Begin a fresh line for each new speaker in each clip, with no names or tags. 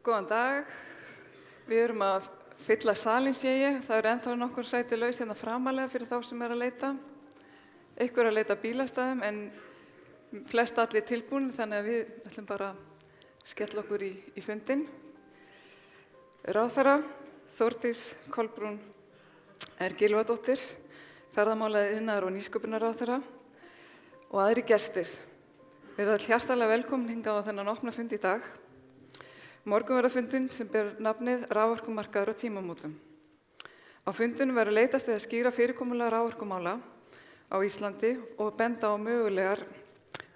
Góðan dag. Við erum að fylla salinsjegi. Það ennþá nokkur sæti laus hérna framalega fyrir þá sem að leita. Einhver að leita bílastæðum en flest allir tilbúin þannig að við ætlum bara að skella okkur í fundinn. Ráðherra Þórdís Kolbrún Gylfadóttir, ferðamála-, iðnaðar- og nýsköpunarráðherra og aðrir gestir. Við erum hjartalega velkomin hingað á þennan opna fund í dag. Morgunverðarfundin sem ber nafnið Raforkumarkaður og tímamótum. Á fundinum verður leitast við að skýra fyrirkomulag raforkumála á Íslandi og benda á mögulegar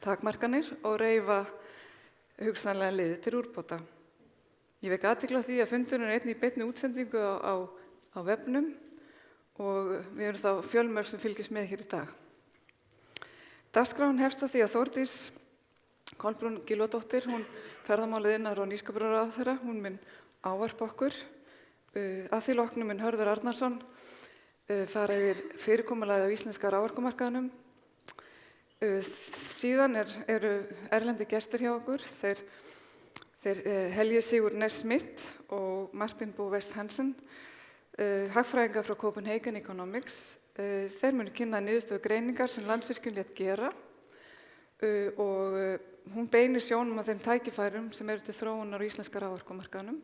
takmarkanir og reifa hugsanlegar leiðir til úrbóta. Ég vek athygli á því að fundurinn einnig í beinni útsendingu á vefnum og við erum þá fjölmörg sem fylgjast með hér í dag. Dagskráin hefst á því að Þórdís Kolbrún Gylfadóttir, hún ferðamála-, iðnaðar- og nýsköpunarráðherra, hún mun ávarpa okkur. Að því loknu mun Hörður Arnarsson fara yfir fyrirkomulagið á íslenska raforkumarkaðnum. Síðan eru erlendi gestir hjá okkur, þeir Helgi Sigurd Næss-Smith og Martin Bo West Hansen, hagfræðingar frá Copenhagen Economics. Þeir munu kynna niðurstöðu greiningar sem Landsvirkjun lét gera og hún beinir sjónum að þeim tækifærum sem eru til þróunar á íslenska raforkumarkaðnum.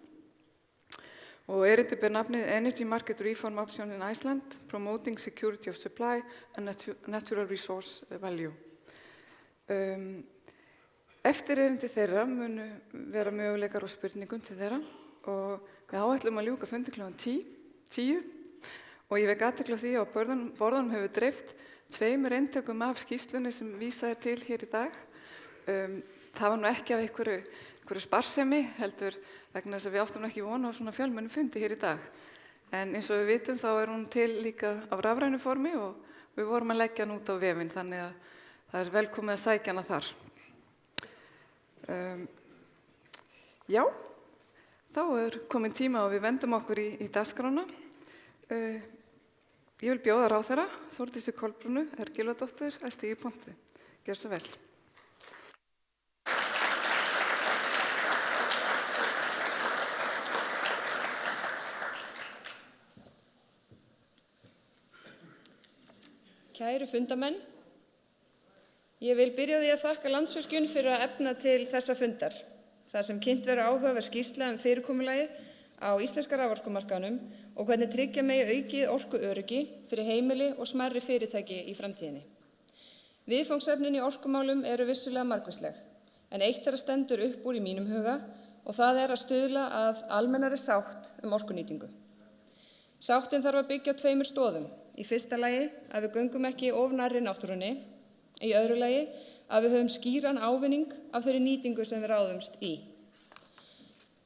Og erindi ber nafnið Energy Market Reform Option in Iceland, Promoting Security of Supply and Natural Resource Value. Eftir erindi þeirra munu vera mögulegar og spurningum til þeirra og við áætlum að ljúka fundi klukkan 10 og ég vek athygli á því að á borðunum hefur dreift 2 eintökum af skýrslunni sem vísað til hér í dag. Það var nú ekki af einhverju sparsemi, heldur vegna þess að við áttum ekki von á svona fjölmennum fundi hér í dag. En eins og við vitum þá hún til líka á rafrænu formi og við vorum að leggja hann út á vefinn, þannig að það velkomið að sækja hana þar. Já, þá komin tíma og við vendum okkur í dagskrána. Ég vil bjóða ráðherra Þórdísi Kolbrúnu Gylfadóttur að stíga í pontu. Gjörðu svo vel.
Kæru fundamenn, ég vil byrja á því að þakka Landsvirkjun fyrir að efna til þessa fundar, þar sem kynnt verður áhugaverð skýrsla fyrirkomulagið á íslenska raforkumarkaðnum og hvernig tryggja megi aukið orkuöryggi fyrir heimili og smærri fyrirtæki í framtíðinni. Viðfangsefnin í orkumálum eru vissulega margvísleg, en eitt þeirra stendur upp úr í mínum huga og það að stuðla að almennari sátt orkunýtingu. Sáttin þarf að byggja á 2 stoðum. Í fyrsta lagi að við göngum ekki of nærri náttúrunni, í öðru lagi að við höfum skýran ávinning af þeirri nýtingu sem við ráðumst í.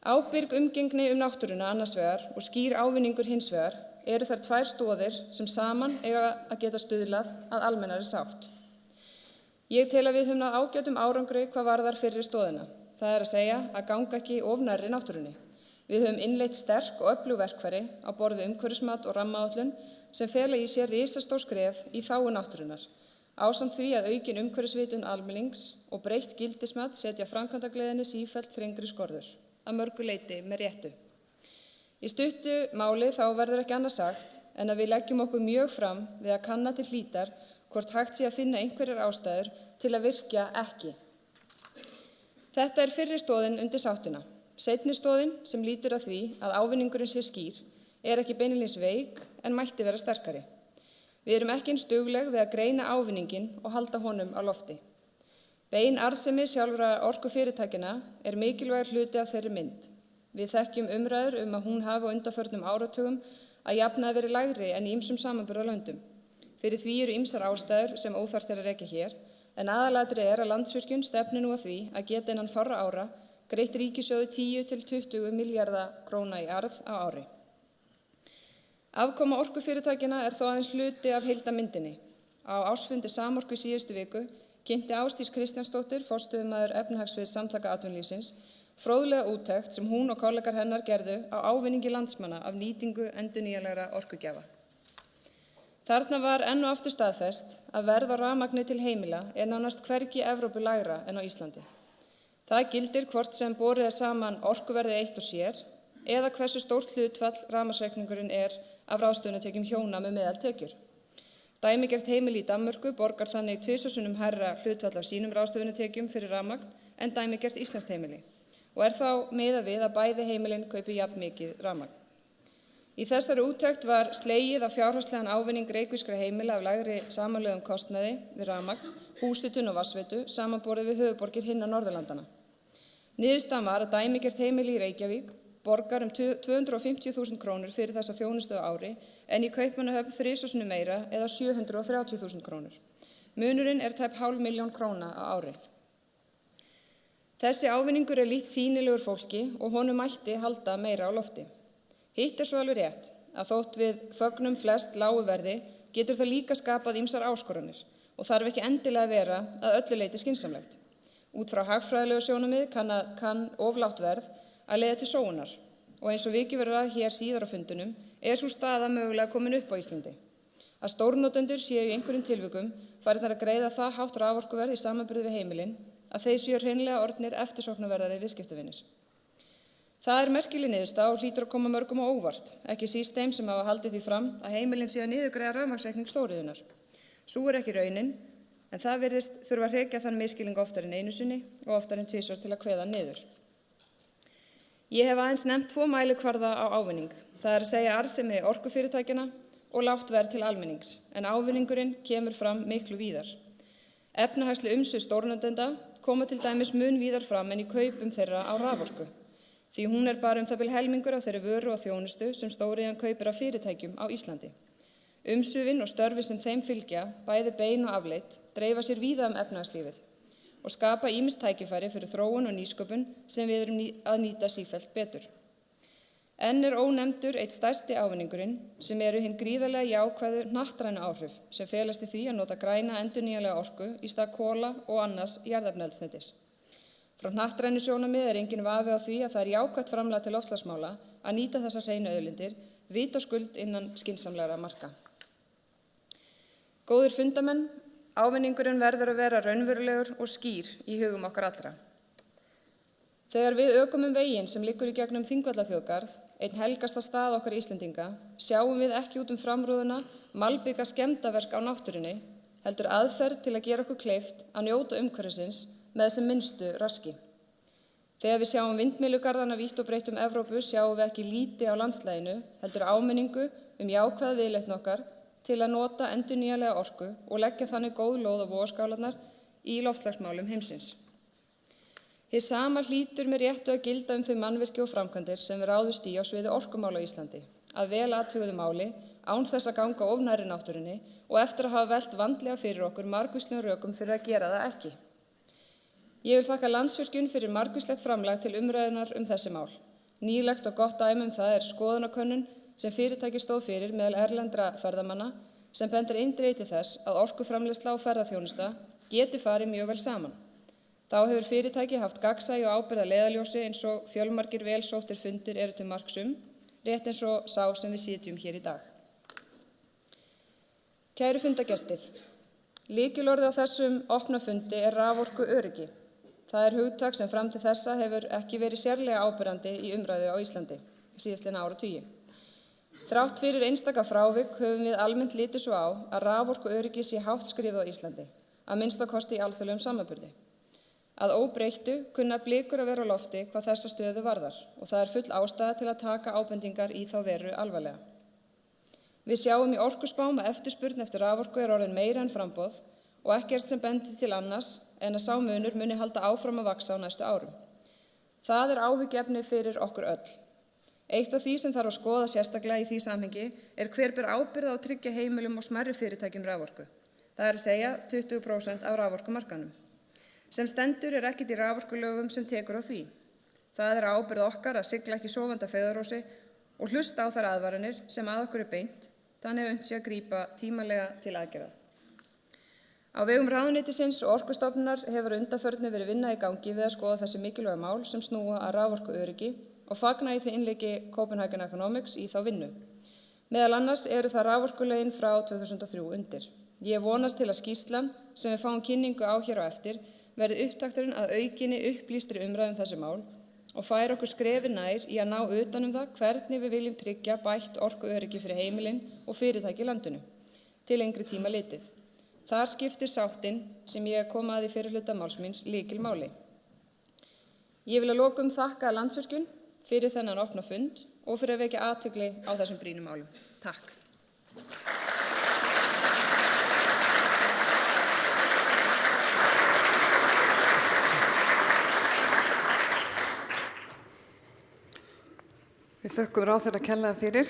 Ábyrg umgengni náttúruna annars vegar og skýr ávinningur hins vegar eru þær 2 stoðir sem saman eiga að geta stuðlað að almennari sátt. Ég tel að við höfum náð ágætum árangri hvað varðar fyrri stoðina, það að segja að ganga ekki of nærri náttúrunni. Við höfum innleitt sterk og öflug verkfæri á borð við umhverfismat og rammaáætlun sem fela í sér risastór skref í þágu náttúrunnar, ásamt því að aukin umhverfisvitund almennings og breytt gildismat setja framkvæmdagleðinni sífellt þrengri skorður, að mörgu leyti með réttu. Í stuttu máli þá verður ekki annað sagt en að við leggjum okkur mjög fram við að kanna til hlítar hvort hægt sé að finna einhverjar ástæður til að virkja ekki. Þetta fyrri stoðin undir sáttina. Seinni stoðin sem lýtur að því að ávinningurinn sé skýr ekki beinlínis veik en mætti vera sterkari. Við erum ekki eins dugleg við að greina ávinninginn og halda honum á lofti. Bein arðsemi sjálfra orkufyrirtækjanna mikilvægur hluti af þeirri mynd. Við þekkjum umræður að hún hafi á undanförnum áratugum að jafnaði verið lægri en í ýmsum samanburðarlöndum. Fyrir því eru ýmsar ástæður sem óþarft að rekja hér, en aðalatriði að Landsvirkjun stefnir nú að því að geta innan fárra ára greitt ríkissjóði 10 til 20 milljarða króna í arð á ári. Afkoma orkufyrirtækjanna þó aðeins hluti af heildarmyndinni. Á ársfundi Samorku í síðustu viku kynnti Ásdís Kristjánsdóttir, forstöðumaður efnahagssviðs Samtaka atvinnulífsins, fróðlega úttekt sem hún og kollegar hennar gerðu á ávinningi landsmanna af nýtingu endurnýjanlegra orkugjafa. Þarna var enn og aftur staðfest að verð á rafmagni til heimila nánast hvergi í Evrópu lægra en á Íslandi. Það gildir hvort sem borið saman orkuverðið eitt og sér eða hversu stórt hlutfall rafmagnsreikningurinn af ráðstöfunartekjum hjóna með meðaltekjur. Dæmigert heimili í Danmörku borgar þannig 2 sinnum hærra hlutfall af sínum ráðstöfunartekjum fyrir rafmagn en dæmigert íslenskt heimili og þá miðað við að bæði heimilin kaupi jafn mikið rafmagn. Í þessari úttekt var slegið á fjárhagslegan ávinning reykvískra heimila af lægri samanlögðum kostnaði við rafmagn, húshitun og vatnsveitu samanborið við höfuðborgir hinna Norðurlandanna. Niðurstaðan var að dæmigert heimili í Reykjavík borgar 250.000 krónur fyrir þessa þjónustu á ári en í Kaupmannahöfn 3 sinnum meira eða 730.000 krónur. Munurinn tæp 500.000 króna á ári. Þessi ávinningur lítt sýnilegur fólki og honum mætti halda meira á lofti. Hitt svo alveg rétt að þótt við fögnum flest lágu verði getur það líka skapað ýmsar áskoranir og þarf ekki endilega að vera að öllu leyti skynsamlegt. Út frá hagfræðilegu sjónarmiði kann of lágt verð að leiða til þróunar og eins og vikið verður að hér síðar á fundunum sú staða mögulega komin upp á Íslandi. Að stórnotendur séu í einhverjum tilvikum farnir að greiða það hátt raforkuverð í samanburði við heimilin að þeir séu hreinlega orðnir eftirsóknarverðari viðskiptavinir. Það merkileg niðurstaða og hlýtur að koma mörgum á óvart, ekki síst þeim sem hafa haldið því fram að heimilin séu að niðurgreiða rafmagnsreikning stóriðjunnar. Sú ekki raunin, en það virðist þurfa að hrekja þann misskilning oftar en einu sinni og oftar en 2 til að kveða niður. Ég hef aðeins nefnt 2 mælikvarða á ávinning, það að segja arðsemi orkufyrirtækjanna og lágt verð til almennings, en ávinningurinn kemur fram miklu víðar. Efnahagsleg umsvif stórnotenda koma til dæmis mun víðar fram en í kaupum þeirra á raforku. Því hún bara það bil helmingur af þeirri vöru og þjónustu sem stóriðjan kaupir af fyrirtækjum á Íslandi. Umsvifin og störfi sem þeim fylgja, bæði bein og afleitt, dreifa sér víða efnahagslífið og skapa ýmis tækifæri fyrir þróun og nýsköpun sem við erum að nýta sífellt betur. Enn ónefndur einn stærsti ávinningurinn sem hinn gríðarlega jákvæðu hnattrænu áhrif sem felast í því að nota græna endurnýjanlega orku í stað kola og annars jarðefnaeldsneytis. Frá hnattrænu sjónarmiði enginn vafi á því að það jákvætt framlag til loftslagsmála að nýta þessar hreinu auðlindir vitaskuld innan skynsamlegra marka. Góðir fundamenn, ávinningurinn verður að vera raunverulegur og skýr í hugum okkar allra. Þegar við ökum veginn sem liggur í gegnum Þingvallaþjóðgarð, einn helgasta stað okkar Íslendinga, sjáum við ekki út framrúðuna malbika skemmdarverk á náttúrunni, heldur aðferð til að gera okkur kleift að njóta umhverfisins með sem minnstu raski. Þegar við sjáum vindmyllugarðana vítt og breitt Evrópu sjáum við ekki líti á landslæginu, heldur áminningu jákvæða viðleitni okkar til að nota endurnýjanlega orku og leggja þannig góð lóð á vogarskálarnar í loftslagsmálum heimsins. Hið sama hlýtur með réttu að gilda þau mannvirki og framkvæmdir sem við ráðumst í á sviði orkumála á Íslandi, að vel athuguðu máli, án þess að ganga of nærri náttúrunni og eftir að hafa velt vandlega fyrir okkur margvíslegum rökum fyrir að gera það ekki. Ég vil þakka Landsvirkjun fyrir margvíslegt framlag til umræðunar þessi mál. Nýlegt og gott dæmi það skoðanakönnun sem fyrirtæki stóð fyrir meðal erlendra ferðamanna sem bendir eindregið til þess að orkuframleiðsla og ferðaþjónusta geti farið mjög vel saman. Þá hefur fyrirtæki haft gagnsæi og ábyrgð að leiðarljósi eins og fjölmargir vel sóttir fundir til marks rétt eins og sá sem við sitjum hér í dag. Kæru fundagestir, lykilorðið á þessum opna fundi raforkuöryggi. Það hugtak sem fram til þessa hefur ekki verið sérlega áberandi í umræðu á Íslandi síðastliðna áratugi. Þrátt fyrir einstaka frávik höfum við almennt litið svo á að raforkuöryggi sé hátt skrifað á Íslandi, að minnsta kosti í alþjóðlegum samanburði. Að óbreyttu kunna blikur að vera á lofti hvað þessa stöðu varðar og það full ástæða til að taka ábendingar í þá veru alvarlega. Við sjáum í orkuspám að eftirspurn eftir raforku orðin meira en framboð og ekkert sem bendir til annars en að sá munur muni halda áfram að vaxa á næstu árum. Það áhyggjuefni fyrir okkur öll. Eitt af því sem þarf að skoða sérstaklega í því samhengi hver ber ábyrgð á að tryggja heimilum og smærri fyrirtækjum raforku. Það að segja 20% af raforkumarkaðnum. Sem stendur ekkert í raforkulögum sem tekur á því. Það ábyrgð okkar að sigla ekki sofandi að feigðarósi og hlusta á þær aðvaranir sem að okkur beint, þannig unnt sé að grípa tímalega til aðgerða. Á vegum ráðuneytisins og Orkustofnunar hefur undanförnu verið vinna í gangi við að skoða þessi mikilvæga mál sem snúa að raforkuöryggi og fagna í því innleggi Copenhagen Economics í þá vinnu. Meðal annars það raforkulögin frá 2003 undir. Ég vonast til að skýrslan sem við fáum kynningu á hér á eftir verði upptakturinn að aukinni upplýstri umræðu þessi mál og færa okkur skrefi nær í að ná utan það hvernig við viljum tryggja bætt orkuöryggi fyrir heimilin og fyrirtæki í landinu til lengri tíma litið. Þar skiptir sáttin sem ég kom að í fyrri hluta máls míns lykilmáli. Ég vil að lokum þakka Landsvirkjun fyrir þennan opna fund og fyrir að vekja athygli á þessum brýnu málum. Takk.
Við þökkum ráðherra kærlega fyrir.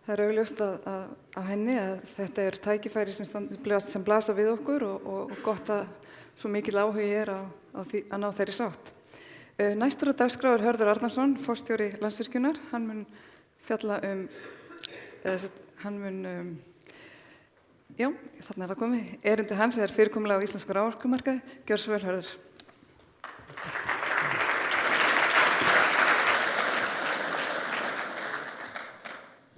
Það er augljóst af henni að þetta er tækifæri sem blasa við okkur og gott að svo mikil áhugi er á því að ná þeirri sátt. Næstur á dagskrá er Hörður Arnarsson, forstjóri Landsvirkjunar. Hann mun fjalla þarna er það komið. Erindi hans er fyrirkomulag á íslensku raforkumarkaði. Gjörðu svo vel, Hörður.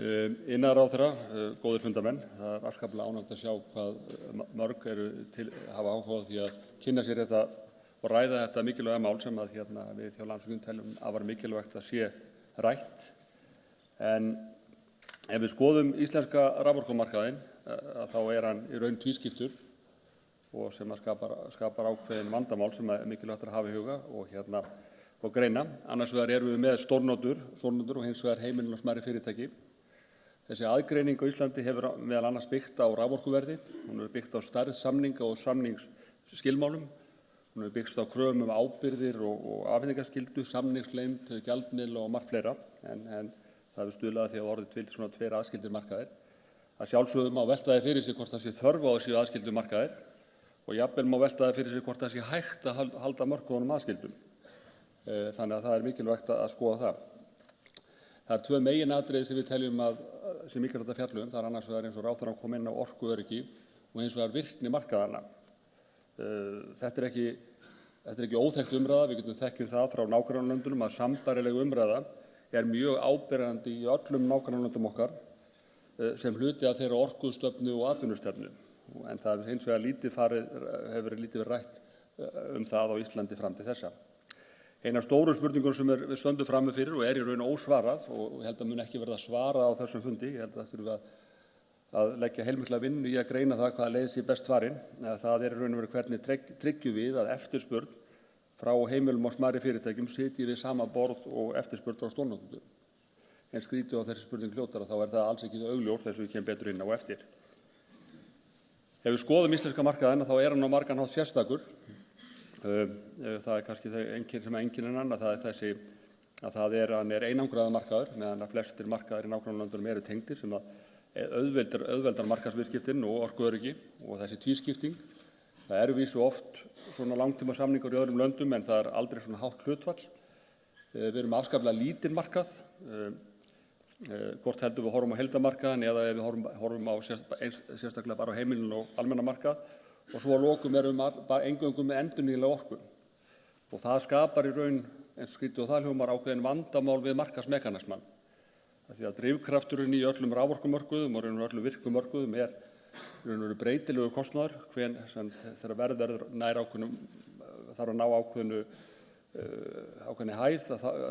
Iðnaðarráðherra, góðir fundamenn, það er afskaplega ánægt að sjá hvað mörg hafa áhuga á því að kynna sér þetta og ræða þetta mikilvæga mál sem að við hjá Landsvirkjun teljum afar mikilvægt að sé rætt. En ef við skoðum íslenska raforkumarkaðinn þá er hann í raun tvískiptur og sem að skapar ákveðin vandamál sem er mikilvægt að hafa í huga og greina. Annars vegar erum við með stórnotendur og hins vegar heimilin og smærri fyrirtæki. Þessi aðgreining á Íslandi hefur meðal annars byggt á raforkuverði, hún hefur byggt á stærð samninga og samningsskilmálum, hún hefur byggt á kröfum ábyrgðir og afhendingarskyldu, samningsleynd, gjaldmiðla og margt fleira, en það hefur stuðlað að því að orðið til svona tveir aðskildir markaðir. Að sjálfsögðu má velta því fyrir sig hvort það sé þörf á þessu aðskildu markaðir og jafnvel má velta því fyrir sig hvort það sé hægt að halda mörkuðunum aðskildum. Þannig að það er mikilvægt að skoða það. Það er tvö meginatriði sem við teljum að sé mikilvægt að fjalla það er annars vegar eins og ráðherrann kom inn á orkuöryggi og hins vegar virkni markaðanna. Þetta er ekki óþekkt umræða, við þekkjum það frá nágrannalöndunum að sambærileg umræða er mjög áberandi í öllum nágrannalöndum okkar sem hluti af þeirra orkustefnu og atvinnustefnu. En það hins vegar hefur verið lítið rætt það á Íslandi fram til þessa. Eina stóru spurningur sem við stöndum frammi fyrir og er í raun ósvarað og ég held að mun ekki verða svara á þessum fundi, ég held að þurfa að leggja heilmikla vinnu í að greina það hvaða leið sé best farin. Það er í raun og veru hvernig tryggjum við að eftirspurn frá heimilum og smærri fyrirtækjum sitji við sama borð og eftirspurn frá stórnotendum. En skrítið á þessi spurning hljótara þá er það alls ekki augljóst þess að við kemum betur inn á eftir. Ef við skoðum íslenska markaðinn þá er hann á margan hátt sérstakur. Það er kannski sem enginn annað, það er hann er einangraður markaður meðan að flestir markaðir í nágrannalöndunum eru tengdir sem að auðveldar markaðsviðskiptin og orkuöryggi og þessi tvískipting. Það eru vísu oft svona langtíma samningar í öðrum löndum en það er aldrei svona hátt hlutfall. Við erum afskaplega lítinn markað, hvort heldur við horfum á heildarmarkaðinn eða ef við horfum á sérstaklega bara á heimilin og almenna markað. Og svo að lokum erum bara eingöngu með endurnýjanlega orku. Og það skapar í raun, eins skrítið og það hljómar ákveðin vandamál við markaðsmekanismann. Því að drifkrafturinn í öllum raforkumörkuðum og öllum virkumörkuðum er breytilegur kostnaður, þegar verð nær þarf að ná ákveðinni hæð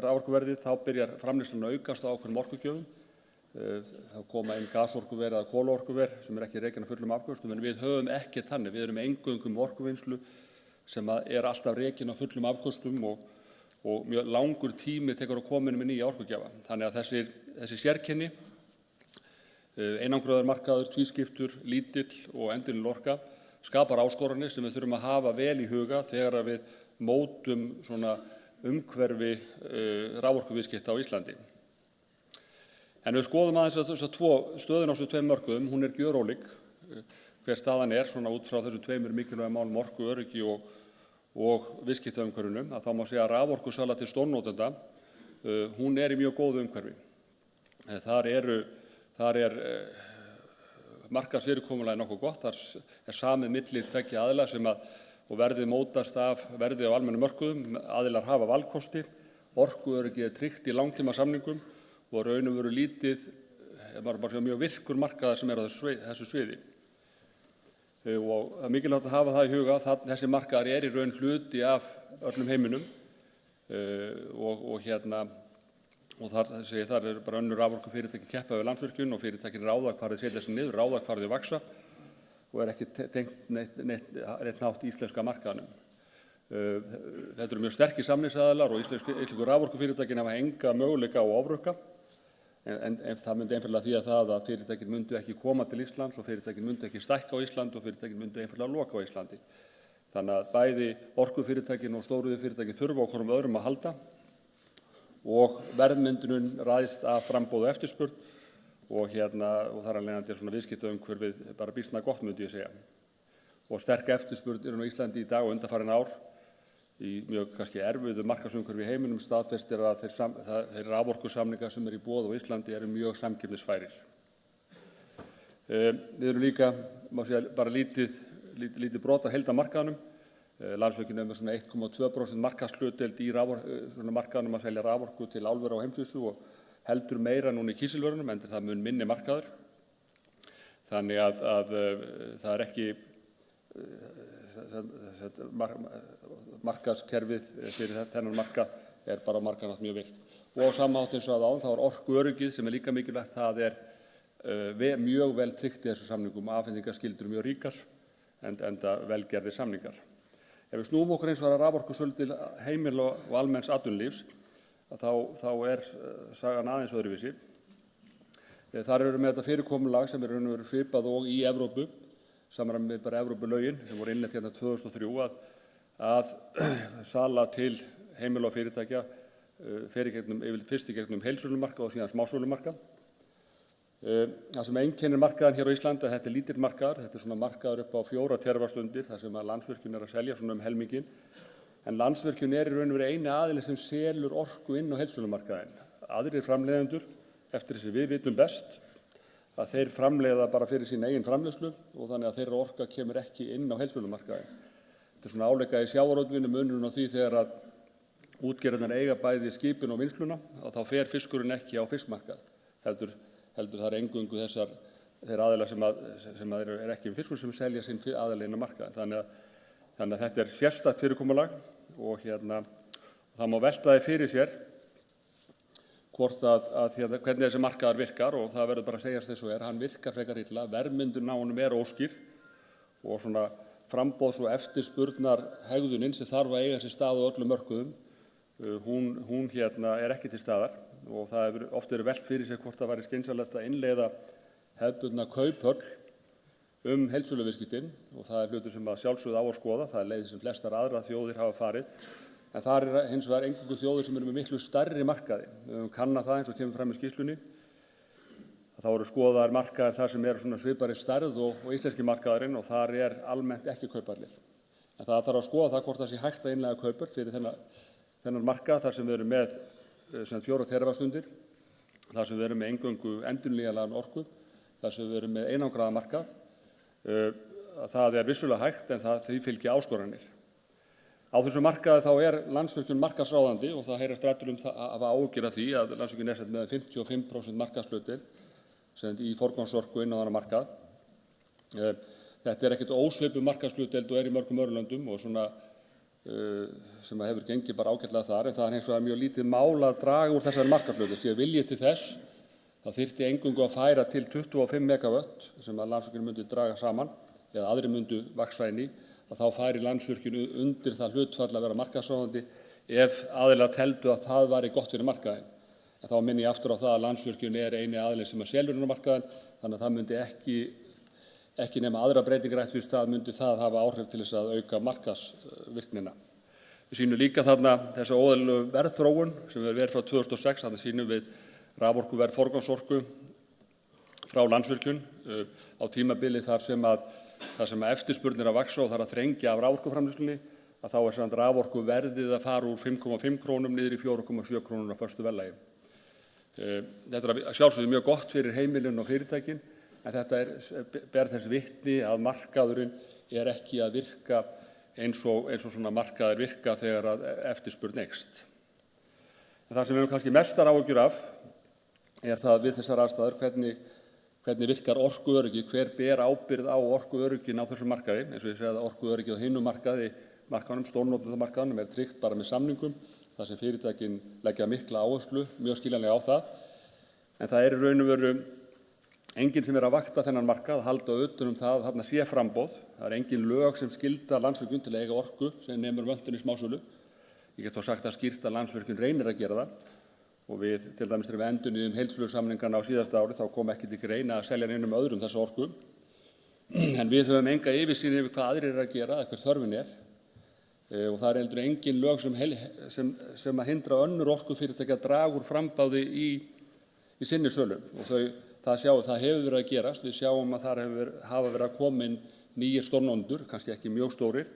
raforkuverðið, þá byrjar framleiðslan að aukast á ákveðnum orkugjöfum. Það koma inn gasorkuver eða kolaorkuver sem er ekki rekin af fullum afköstum, en við höfum ekki þannig. Við erum eingöngu með orkuvinnslu sem er alltaf rekin af fullum afköstum og mjög langur tími tekur að koma inn með nýja orkugjafa. Þannig að þessi sérkenni, einangraður markaður, tvískiptur, lítill og endurnýjanleg orka skapar áskoranir sem við þurfum að hafa vel í huga þegar við mótum svona umhverfi raforkuviðskipta á Íslandi. En við skoðum aðeins þessar stöðuna á þessum tveim mörkuðum, hún er gjörólík hver staðan er svona út frá þessum tveimur mikilvægum málum orkuöryggi og viðskiptaumhverfinu, að þá má segja að raforkusala til stórnotenda, hún er í mjög góðu umhverfi. Þar er markaðsfyrirkomulagið nokkuð gott, þar er samið milli tveggja aðila og verðið mótast af verði á almennum mörkuðum, aðilar hafa valkosti, orkuöryggi er tryggt í langtíma samningum og raun og veru lítið, bara mjög virkur markaðar sem er á þessu sviði. og það mikilvægt að hafa það í huga að þessi markaðar í raun hluti af öllum heiminum og þar bara önnur raforkufyrirtæki keppa við Landsvirkjun og fyrirtækin ráða hvar þeir setja sig niður, ráða hvar þeir vaxa og ekki tengt neitt nátt íslenska markaðnum. Þetta eru mjög sterkir samningsaðilar og íslensku raforkufyrirtækin hafa enga möguleika á ofrukka en það myndi einfaldlega því að fyrirtækin myndu ekki koma til Íslands og fyrirtækin myndu ekki stækka á Íslandi og fyrirtækin myndu einfaldlega loka á Íslandi. Þannig að bæði orkufyrirtækin og stóriðjufyrirtækin þurfa á hvorum öðrum að halda og verðmyndunin ræðst af framboð og eftirspurn og þar af leiðandi svona viðskiptaumhverfið bara býsna gott myndi ég segja. Og sterk eftirspurn á Íslandi í dag og undanfarin ár í mjög kannski erfiðu markaðsumhverfi í heiminum staðfestir að þeir raforkusamningar sem í boði á Íslandi eru mjög samkeppnisfærir. Við erum líka, má segja, bara lítið brot af heildarmarkaðnum. Landsvirkjun með svona 1,2% markaðshlutdeild í markaðnum að selja raforku til álvera á heimsvísu og heldur meira núna í kísilvörunum en það mun minni markaður. Þannig að það ekki markaðskerfið fyrir þennan markað bara á markaðnum mjög virt. Og á sama hátt eins og áðan þá orkuöryggið sem líka mikilvægt, það mjög vel tryggt í þessu samningum, afhendingarskyldur mjög ríkar enda velgerðir samningar. Ef við snúum okkur eins og raforkusölu til heimila og almenns atvinnulífs, þá sagan aðeins öðruvísi. Þar erum við með þetta fyrirkomulag sem raun og veru svipað og í Evrópu, samræmi við bara Evrópulögin sem voru innleidd 2003 að sala til heimila og fyrirtækja fer fyrst í gegnum heildsölumarkað og síðan smásölumarkað. Það sem einkennir markaðinn hér á Íslandi að þetta lítill markaður, þetta svona markaður upp á 4 teravattstundir þar sem að Landsvirkjun að selja svona helminginn. En Landsvirkjun í raun og veru eini aðili sem selur orku inn á heildsölumarkaðinn. Aðrir framleiðendur, eftir þessi við vitum best, að þeir framleiða bara fyrir sína eigin framleiðslu og þannig að þeirra orka kemur ekki inn á heildsölumarkaðinn. Þetta svona áleika í sjávarútveginu munurinn á því þegar að útgerðirnar eiga bæði skipin og vinnsluna og þá fer fiskurinn ekki á fiskmarkað. Heldur það eingöngu þeir aðilar sem ekki fiskur sem selja sinn aðila inn á markaðinn. Þannig að þetta sérstakt fyrirkomulag og það má velta því fyrir sér hvort hvernig þessi markaðar virkar og það verður bara að segjast þess og hann virkar frekar illa, verðmyndun á honum óskýr og svona framboðs- og eftirspurnar hegðunin sem þarf að eiga sér stað á öllum mörkuðum, hún ekki til staðar og það hefur oft verið velt fyrir sér hvort það væri skynsamlegt að innleiða hefðbundna kauphöll heildsöluviðskiptin og það hlutur sem að sjálfsögðu á að skoða, það leið sem flestar aðrar þjóðir hafa farið. En þar hins vegar eingöngu þjóðir sem eru með miklu stærri markaði. Við höfum kannað það eins og kemur fram í skýrslunni. Þá eru skoðaðir markaðir þar sem eru svona svipari stærð og íslenski markaðurinn og þar almennt ekki kauphallir. En það þarf að skoða það hvort það sé hægt að innleiða kauphöll fyrir þennan markað þar sem við erum með 4 teravattstundir, þar sem við erum með eingöngu endurnýjanlega orku, þar sem við erum með einangraða markað. Það vissulega hægt en því fylgja áskoranir. Á þessu markaði þá Landsvirkjun markaðsráðandi og það heyrast raddir það að hafa áhyggjur af því að Landsvirkjun sett með 55% markaðshlutdeild í forgangsorku inn á þennan markað. Þetta ekkert ósvipuð markaðshlutdeild og í mörgum öðrum löndum og svona sem hefur gengið bara ágætlega þar en það hins vegar mjög lítið mál að draga úr þessari markaðshlutdeild. Því að vilji til þess þá þyrfti eingöngu að færa til 25 megavött sem að Landsvirkjun myndi draga saman eða aðrir myndu vaxa inn í að þá færi Landsvirkjun undir það hlutfall að vera markaðsráðandi ef aðilar teldu að það væri gott fyrir markaðinn. En þá minni ég aftur á það að Landsvirkjun eini aðilinn sem selur inn á markaðinn, þannig að það myndi ekki nema aðra breytingar eftir stað myndi það hafa áhrif til þess að auka markaðsvirknina. Við sýnum líka þarna þessa óeðlilegu verðþróun sem hefur verið frá 2006, þannig sýnum við raforkuverð forgangsorku frá Landsvirkjun á tímabili þar sem eftirspurn að vaxa og þar að þrengja af raforkuframleiðslunni að þá samt raforkuverðið að fara úr 5,5 krónum niður í 4,7 krónur á föstu verðlagi. Þetta sjálfsögðu mjög gott fyrir heimilin og fyrirtækin en þetta ber þess vitni að markaðurinn ekki að virka eins og svona markaðir virka þegar að eftirspurn eykst. En það sem við höfum kannski mestar áhyggjur af það við þessar aðstæður hvernig hvernig virkar orkuöryggi, hver ber ábyrgð á orkuörygginu á þessum markaði, eins og ég segi að orkuöryggi á hinum markaðnum, stórnotendamarkaðnum tryggt bara með samningum, þar sem fyrirtækin leggja mikla áherslu, mjög skiljanlega á það. En það í raun og veru enginn sem að vakta þennan markað, halda utan það að þarna sé framboð. Það engin lög sem skylda Landsvirkjun til að eiga orku sem nemur vöntun í smásölu. Ég get þá sagt að skýrt að Landsvirkjun reynir að gera það. Og við, til dæmis þegar við endurnýjum heildsölusamningana á síðasta ári, þá kom ekki til greina að selja neinum öðrum þessa orku. En við höfum enga yfirsýn yfir hvað aðrir að gera, hver þörfin og það heldur engin lög sem að hindra önnur orkufyrirtæki að draga úr framboði í sinni sölu. Og það hefur verið að gerast. Við sjáum að þar hafa verið að koma inn nýir stórnotendur, kannski ekki mjög stórir,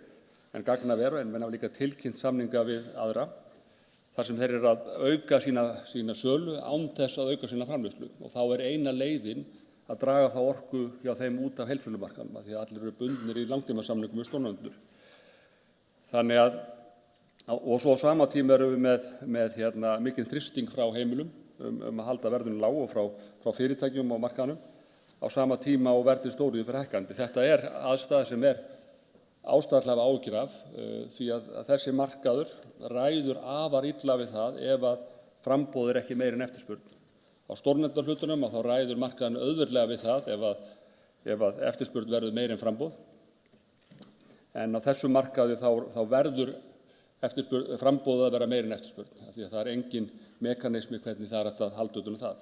en gagnaver, en menn hafa líka tilkynnt samninga við aðra, þar sem þeir eru að auka sína sölu án þess að auka sína framleiðslu. Og þá eina leiðin að draga þá orku hjá þeim út af heildsölumarkaðnum, því að allir eru bundnir í langtímasamningum við stórnotendur. Þannig að, og svo á sama tíma erum við með mikinn þrýsting frá heimilum að halda verðinu lág og frá fyrirtækjum á markaðnum, á sama tíma og verðið stóriðju fyrir hækkandi. Þetta aðstæða sem ástæðulega áhyggjur af, því að þessi markaður ræður afar illa við það ef að framboð ekki meira en eftirspurn. Á stórnotendarhlutunum þá ræður markaðurinn auðveldlega við það ef að eftirspurn verður meira en framboð. En á þessum markaði þá verður framboðið að vera meira en eftirspurn, því að það engin mekanismi hvernig það hægt að halda utan það.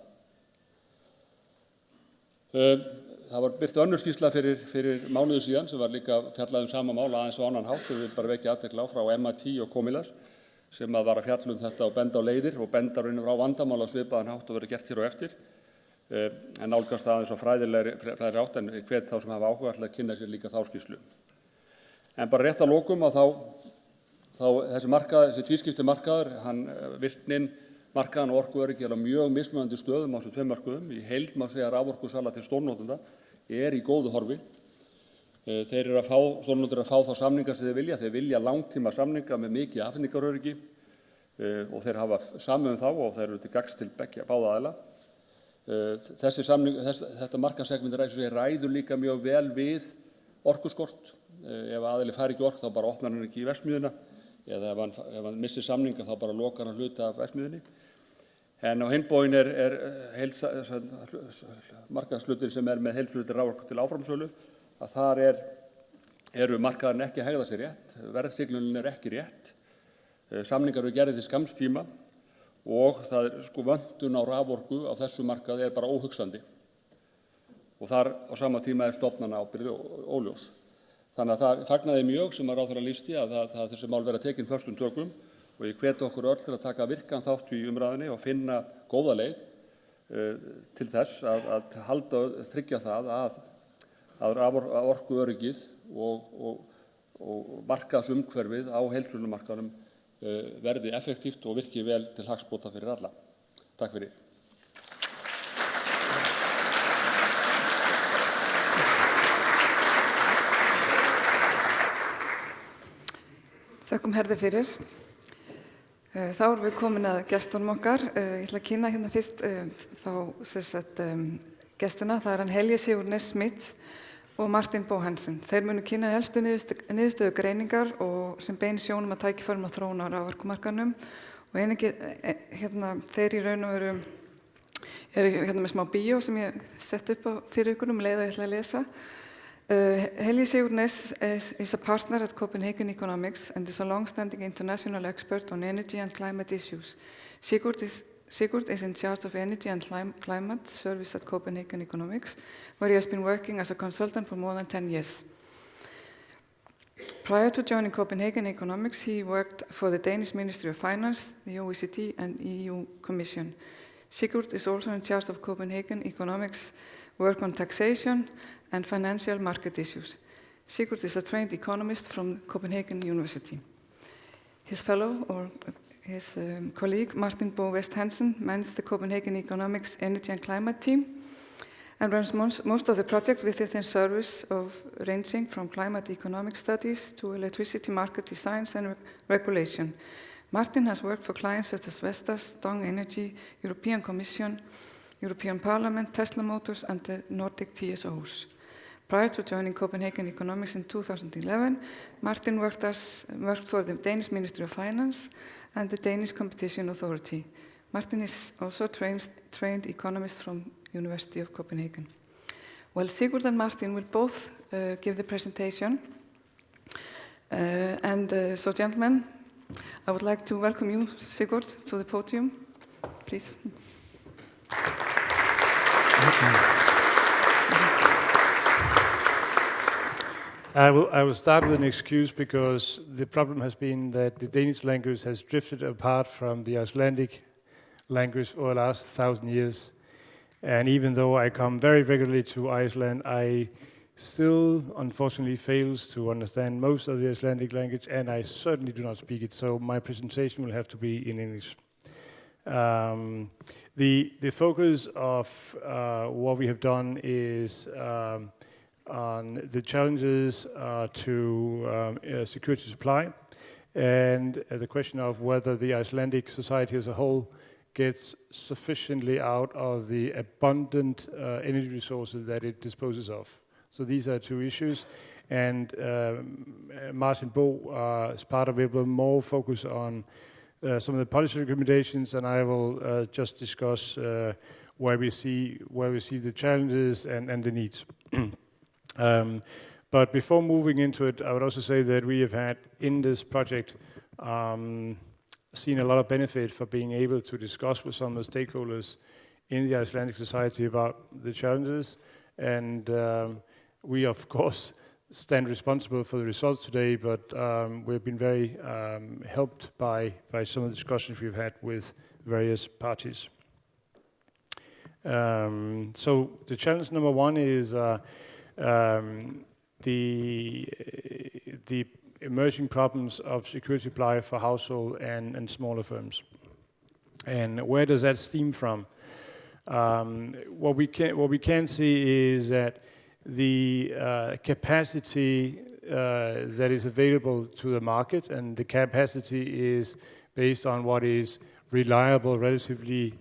Það var birt önnur skýrsla fyrir mánuði síðan sem var líka fjallað sama mál aðeins á annan hátt, sem við bara vekja athygli á, frá MIT og Komilas, sem var að fjalla þetta og benda á leiðir og benda raunir á vandamál á svipaðan hátt og verið gert hér á eftir. En nálgast aðeins á fræðilegri hátt, en hvet þá sem hafa áhuga að kynna sér líka þá skýrslu. En bara rétt að lokum að þá þessi tvískipti markaður, virknin markaðan og orkuöryggi á mjög mismunandi stöðum á þessum tveim mörkuðum. Í heild má segja að raforkusala til stórnotenda í góðu horfi. Stórnotendur að fá þá samninga sem þeir vilja langtíma samninga með mikið afhendingaröryggi og þeir hafa samið þá og þeir eru til gagns til báða aðila. Þetta markaðssegment ræður líka mjög vel við orkuskort. Ef aðili fær ekki orku þá bara opnar hann ekki í verksmiðjuna, eða ef hann missir samninga þá bara lokar hann hluta af verksmiðjunni. En á hinn bóginn markaðshlutir sem með heildsölu raforku til áframsölu, að þar eru markaðurinn ekki að hegða sér rétt, verðsiglunin ekki rétt, samningar eru gerðir til skamms tíma og það vöntun á raforku á þessu markaði bara óhugsandi. Og þar á sama tíma stofnana ábyrgð óljós. Þannig að það fagnaði mjög sem að ráðherra lýsti að þessi mál vera tekin föstum tökum og ég hvet okkur öll til að taka virkan þátt í umræðunni og finna góða leið til þess að tryggja það að orkuöryggið og markaðsumhverfið á heildsölumarkaðnum verði effektíft og virki vel til hagsbóta fyrir alla. Takk fyrir.
Þökkum herði fyrir. Þá erum við komin að gestunum okkar. Ég ætla að kynna hérna fyrst gestina. Það hann Helgi Sigurnes Smith og Martin Bohansen. Þeir munu kynna helstu niðurstöðu greiningar og sem beinir sjónum að tækifærum og þróunar á raforkumarkaðnum. Og þeir í raun og veru eru með smá bíó sem ég sett upp fyrir ykkur leið og ég ætla að lesa. Helgi Sigurnes is a partner at Copenhagen Economics and is a long-standing international expert on energy and climate issues. Sigurd is in charge of energy and climate service at Copenhagen Economics, where he has been working as a consultant for more than 10 years. Prior to joining Copenhagen Economics, he worked for the Danish Ministry of Finance, the OECD and EU Commission. Sigurd is also in charge of Copenhagen Economics' work on taxation and financial market issues. Sigurd is a trained economist from Copenhagen University. His colleague, Martin Bo West Hansen, manages the Copenhagen Economics Energy and Climate team and runs most of the projects within service of ranging from climate economic studies to electricity market designs and regulation. Martin has worked for clients such as Vestas, Dong Energy, European Commission, European Parliament, Tesla Motors, and the Nordic TSOs. Prior to joining Copenhagen Economics in 2011, Martin worked for the Danish Ministry of Finance and the Danish Competition Authority. Martin is also trained economist from University of Copenhagen. Well, Sigurd and Martin will both give the presentation. So, gentlemen, I would like to welcome you, Sigurd, to the podium, please.
I will start with an excuse because the problem has been that the Danish language has drifted apart from the Icelandic language over the last 1,000 years. And even though I come very regularly to Iceland, I still, unfortunately, fails to understand most of the Icelandic language, and I certainly do not speak it. So my presentation will have to be in English. The focus of what we have done is on the challenges to security supply, and the question of whether the Icelandic society as a whole gets sufficiently out of the abundant energy resources that it disposes of. So these are two issues, and Martin Bo, as part of it, will more focus on some of the policy recommendations, and I will just discuss where we see the challenges and the needs. But before moving into it, I would also say that we have had in this project seen a lot of benefit for being able to discuss with some of the stakeholders in the Icelandic society about the challenges, and we of course stand responsible for the results today, but we've been very helped by some of the discussions we've had with various parties. So the challenge number one is the emerging problems of security supply for household and smaller firms. And where does that stem from? What we can see is that the capacity that is available to the market, and the capacity is based on what is reliable, relatively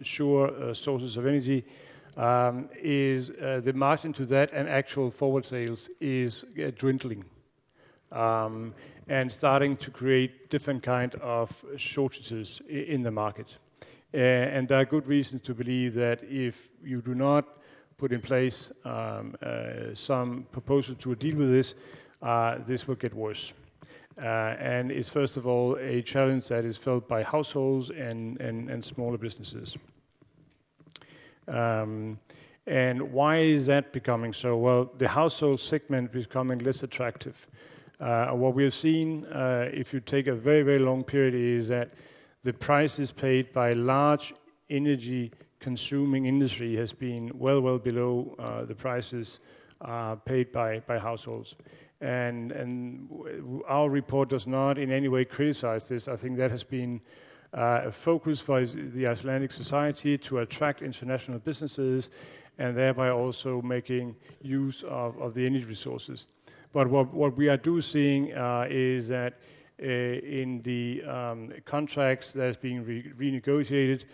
sure sources of energy, is the margin to that and actual forward sales is dwindling and starting to create different kind of shortages in the market. And there are good reasons to believe that if you do not put in place some proposal to deal with this, this will get worse. And it's first of all a challenge that is felt by households and smaller businesses. And why is that becoming so? Well, the household segment is becoming less attractive. What we have seen, if you take a very, very long period, is that the prices paid by large energy-consuming industry has been well below the prices paid by households. And our report does not in any way criticize this. I think that has been a focus for the Icelandic society to attract international businesses and thereby also making use of the energy resources. But what we are seeing is that in the contracts that's being renegotiated,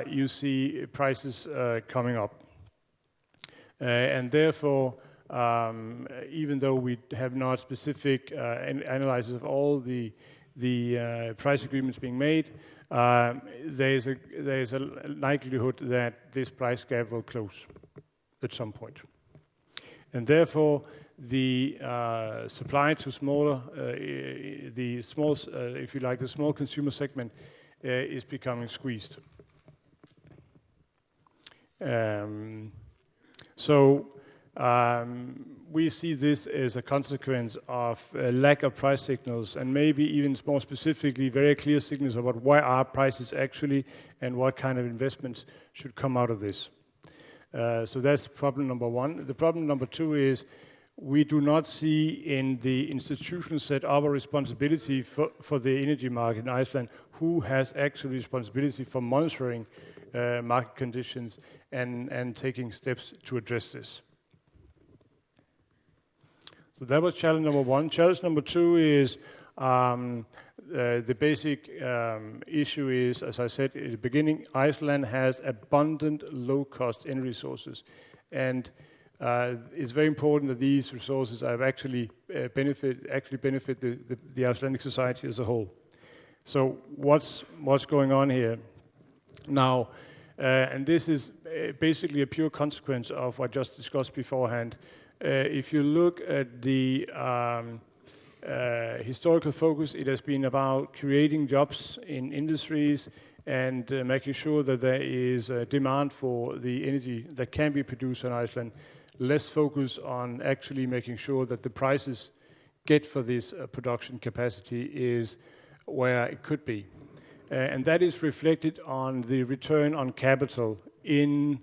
you see prices coming up. And therefore, even though we have not specific analysis of all the price agreements being made, there's a likelihood that this price gap will close at some point. And therefore, the supply to smaller, the small consumer segment is becoming squeezed. We see this as a consequence of a lack of price signals, and maybe even more specifically, very clear signals about why are prices actually and what kind of investments should come out of this. So that's problem number one. The problem number two is we do not see in the institutional set up a responsibility for the energy market in Iceland who has actually responsibility for monitoring market conditions and taking steps to address this. So that was challenge number one. Challenge number two is The basic issue is, as I said at the beginning, Iceland has abundant low-cost energy resources, and it's very important that these resources have actually benefit the Icelandic society as a whole. So what's going on here now? And this is basically a pure consequence of what I just discussed beforehand. If you look at the historical focus, it has been about creating jobs in industries and making sure that there is a demand for the energy that can be produced in Iceland. Less focus on actually making sure that the prices get for this production capacity is where it could be. And that is reflected on the return on capital in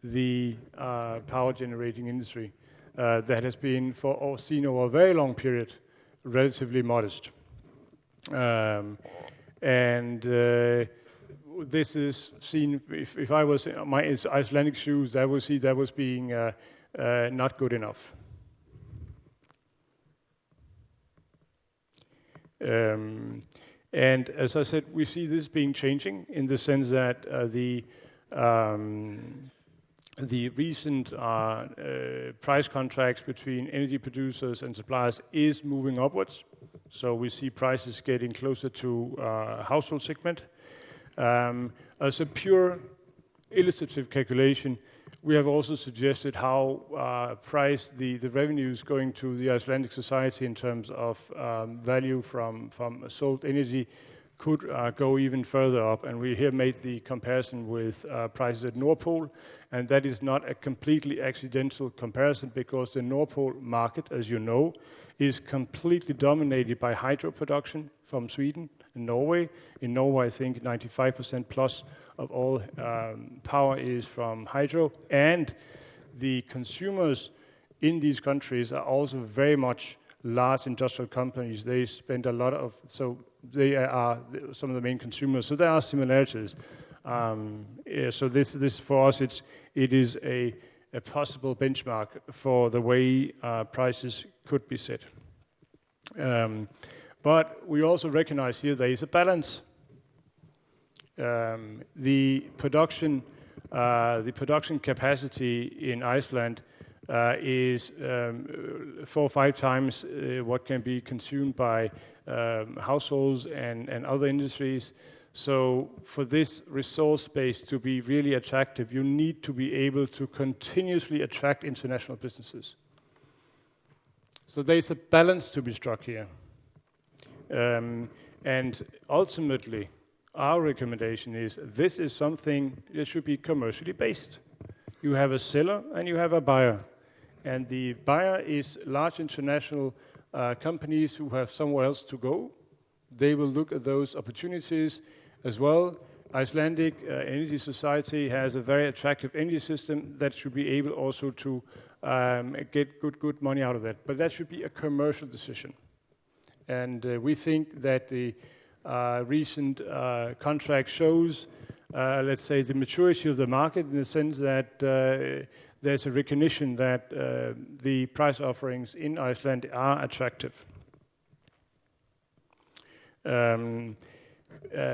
the power generating industry. That has been seen over a very long period, relatively modest. This is seen, if I was in my Icelandic shoes, I would see that was being not good enough. And as I said, we see this being changing in the sense that the recent price contracts between energy producers and suppliers is moving upwards. So we see prices getting closer to household segment. As a pure illustrative calculation, we have also suggested how the revenues going to the Icelandic society in terms of value from sold energy could go even further up. And we here made the comparison with prices at Nord Pool. And that is not a completely accidental comparison because the Nord Pool market, as you know, is completely dominated by hydro production from Sweden and Norway. In Norway, I think 95% plus of all power is from hydro. And the consumers in these countries are also very much large industrial companies. They spend a lot of, so they are some of the main consumers. So there are similarities. So this for us, it is a possible benchmark for the way prices could be set. But we also recognize here there is a balance. The production capacity in Iceland is 4 or 5 times what can be consumed by households and other industries. So for this resource base to be really attractive, you need to be able to continuously attract international businesses. So there's a balance to be struck here. And ultimately, our recommendation is this is something that should be commercially based. You have a seller and you have a buyer. And the buyer is large international companies who have somewhere else to go. They will look at those opportunities as well. Icelandic Energy Society has a very attractive energy system that should be able also to get good money out of that. But that should be a commercial decision. And we think that the recent contract shows, let's say, the maturity of the market in the sense that there's a recognition that the price offerings in Iceland are attractive.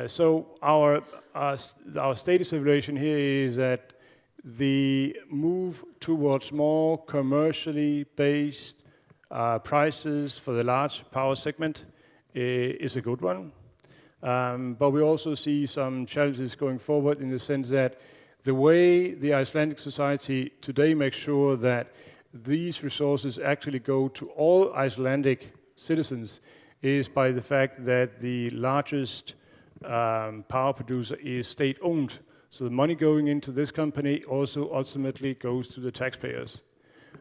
So our status evaluation here is that the move towards more commercially based prices for the large power segment is a good one. But we also see some challenges going forward in the sense that the way the Icelandic society today makes sure that these resources actually go to all Icelandic citizens is by the fact that the largest power producer is state-owned. So the money going into this company also ultimately goes to the taxpayers.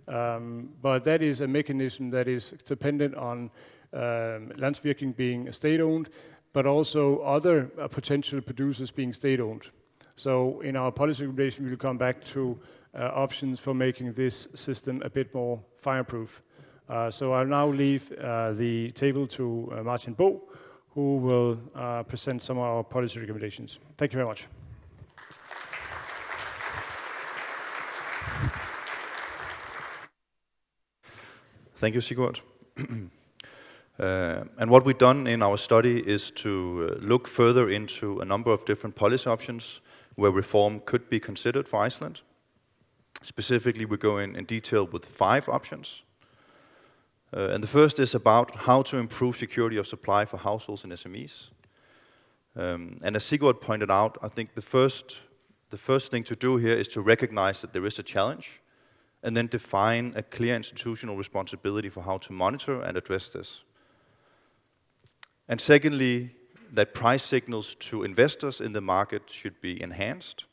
But that is a mechanism that is dependent on Landsvirkjun being state-owned, but also other potential producers being state-owned. So in our policy recommendation, we will come back to options for making this system a bit more fireproof. So I'll now leave the table to Martin Bo, who will present some of our policy recommendations. Thank you very much.
Thank you, Sigurd. And what we've done in our study is to look further into a number of different policy options where reform could be considered for Iceland. Specifically, we go in detail with 5 options. And the first is about how to improve security of supply for households and SMEs. And as Sigurd pointed out, I think the first thing to do here is to recognize that there is a challenge and then define a clear institutional responsibility for how to monitor and address this. And secondly, that price signals to investors in the market should be enhanced.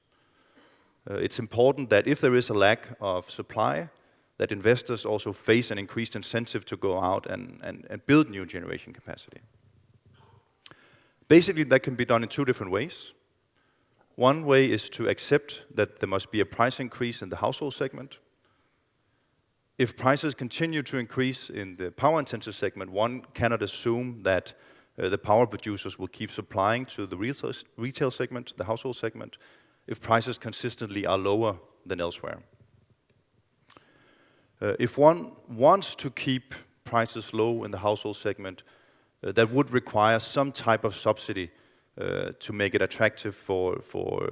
It's important that if there is a lack of supply, that investors also face an increased incentive to go out and build new generation capacity. Basically, that can be done in 2 different ways. One way is to accept that there must be a price increase in the household segment. If prices continue to increase in the power-intensive segment, one cannot assume that the power producers will keep supplying to the retail segment, the household segment, if prices consistently are lower than elsewhere. If one wants to keep prices low in the household segment, that would require some type of subsidy to make it attractive for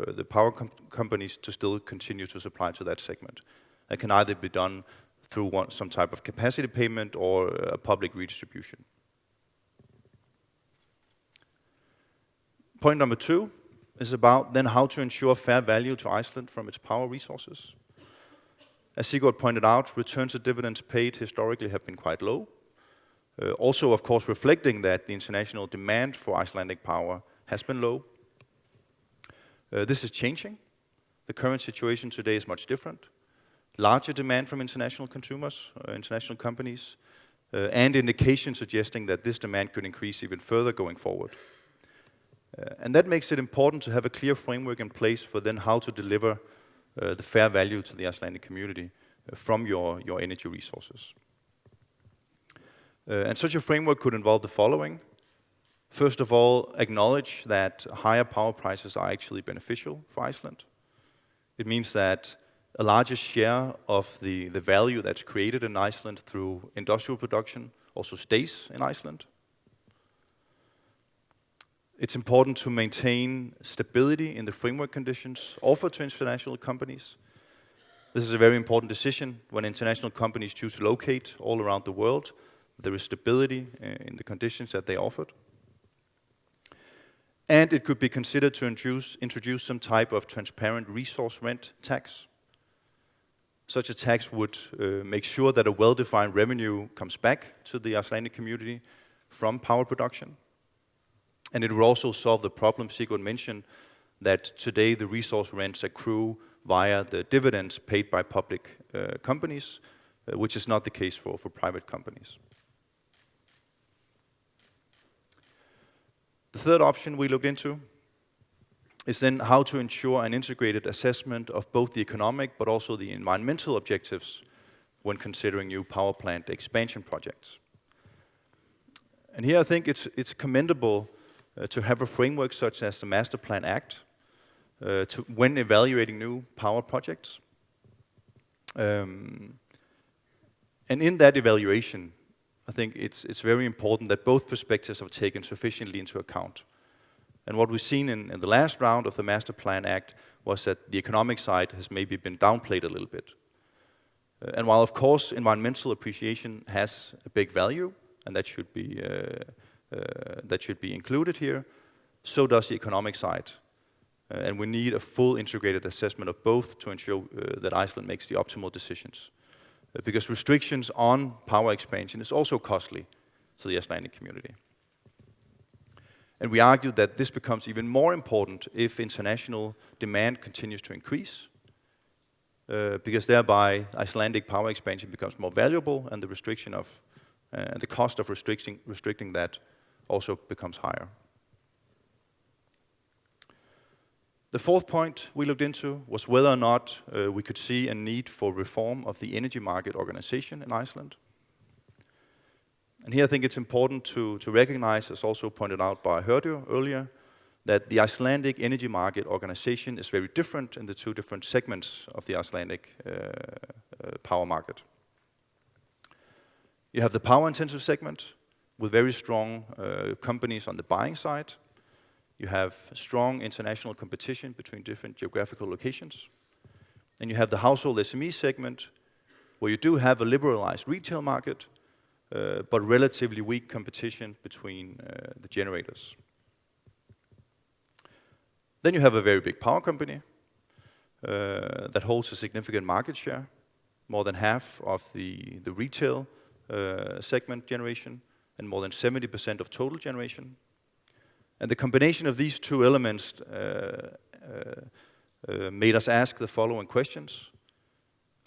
the power companies to still continue to supply to that segment. That can either be done through some type of capacity payment or a public redistribution. Point number 2 is about then how to ensure fair value to Iceland from its power resources. As Sigurd pointed out, returns of dividends paid historically have been quite low. Also, of course, reflecting that the international demand for Icelandic power has been low. This is changing. The current situation today is much different. Larger demand from international consumers, international companies, and indications suggesting that this demand could increase even further going forward. And that makes it important to have a clear framework in place for then how to deliver the fair value to the Icelandic community from your energy resources. And such a framework could involve the following. First of all, acknowledge that higher power prices are actually beneficial for Iceland. It means that a larger share of the value that's created in Iceland through industrial production also stays in Iceland. It's important to maintain stability in the framework conditions offered to international companies. This is a very important decision when international companies choose to locate all around the world. There is stability in the conditions that they offered. And it could be considered to introduce some type of transparent resource rent tax. Such a tax would make sure that a well-defined revenue comes back to the Icelandic community from power production. And it will also solve the problem Sigurd mentioned that today the resource rents accrue via the dividends paid by public companies, which is not the case for private companies. The third option we looked into is then how to ensure an integrated assessment of both the economic but also the environmental objectives when considering new power plant expansion projects. And here I think it's commendable to have a framework such as the Master Plan Act when evaluating new power projects. And in that evaluation, I think it's very important that both perspectives are taken sufficiently into account. And what we've seen in the last round of the Master Plan Act was that the economic side has maybe been downplayed a little bit. And while, of course, environmental appreciation has a big value, and that should be included here, so does the economic side. And we need a full integrated assessment of both to ensure that Iceland makes the optimal decisions. Because restrictions on power expansion is also costly to the Icelandic community. And we argue that this becomes even more important if international demand continues to increase, because thereby Icelandic power expansion becomes more valuable and the cost of restricting that also becomes higher. The fourth point we looked into was whether or not we could see a need for reform of the energy market organization in Iceland. And here I think it's important to recognize, as also pointed out by Hörður earlier, that the Icelandic energy market organization is very different in the 2 different segments of the Icelandic power market. You have the power-intensive segment, with very strong companies on the buying side. You have strong international competition between different geographical locations. And you have the household SME segment, where you do have a liberalized retail market, but relatively weak competition between the generators. Then you have a very big power company that holds a significant market share, more than half of the retail segment generation, and more than 70% of total generation. And the combination of these two elements made us ask the following questions.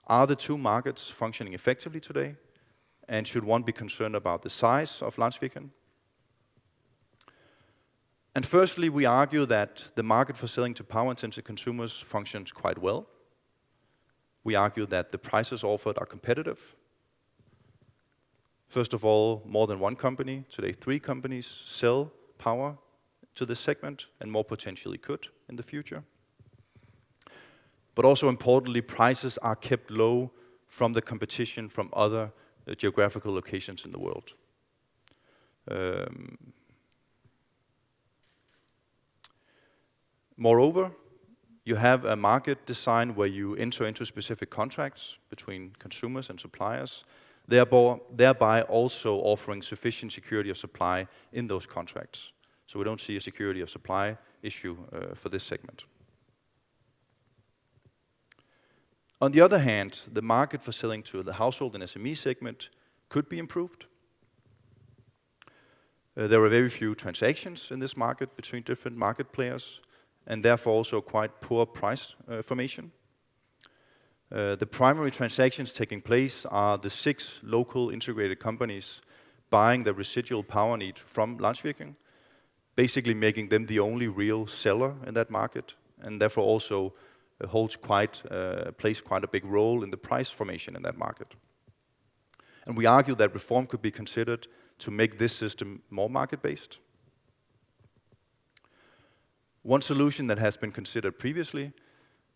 Are the two markets functioning effectively today? And should one be concerned about the size of Landsvirkjun? And firstly, we argue that the market for selling to power-intensive consumers functions quite well. We argue that the prices offered are competitive. First of all, more than one company, today 3 companies, sell power to this segment, and more potentially could in the future. But also importantly, prices are kept low from the competition from other geographical locations in the world. Moreover, you have a market design where you enter into specific contracts between consumers and suppliers, thereby also offering sufficient security of supply in those contracts. So we don't see a security of supply issue for this segment. On the other hand, the market for selling to the household and SME segment could be improved. There are very few transactions in this market between different market players, and therefore also quite poor price formation. The primary transactions taking place are the 6 local integrated companies buying the residual power need from Landsvirkjun, basically making them the only real seller in that market, and therefore also plays quite a big role in the price formation in that market. And we argue that reform could be considered to make this system more market-based. One solution that has been considered previously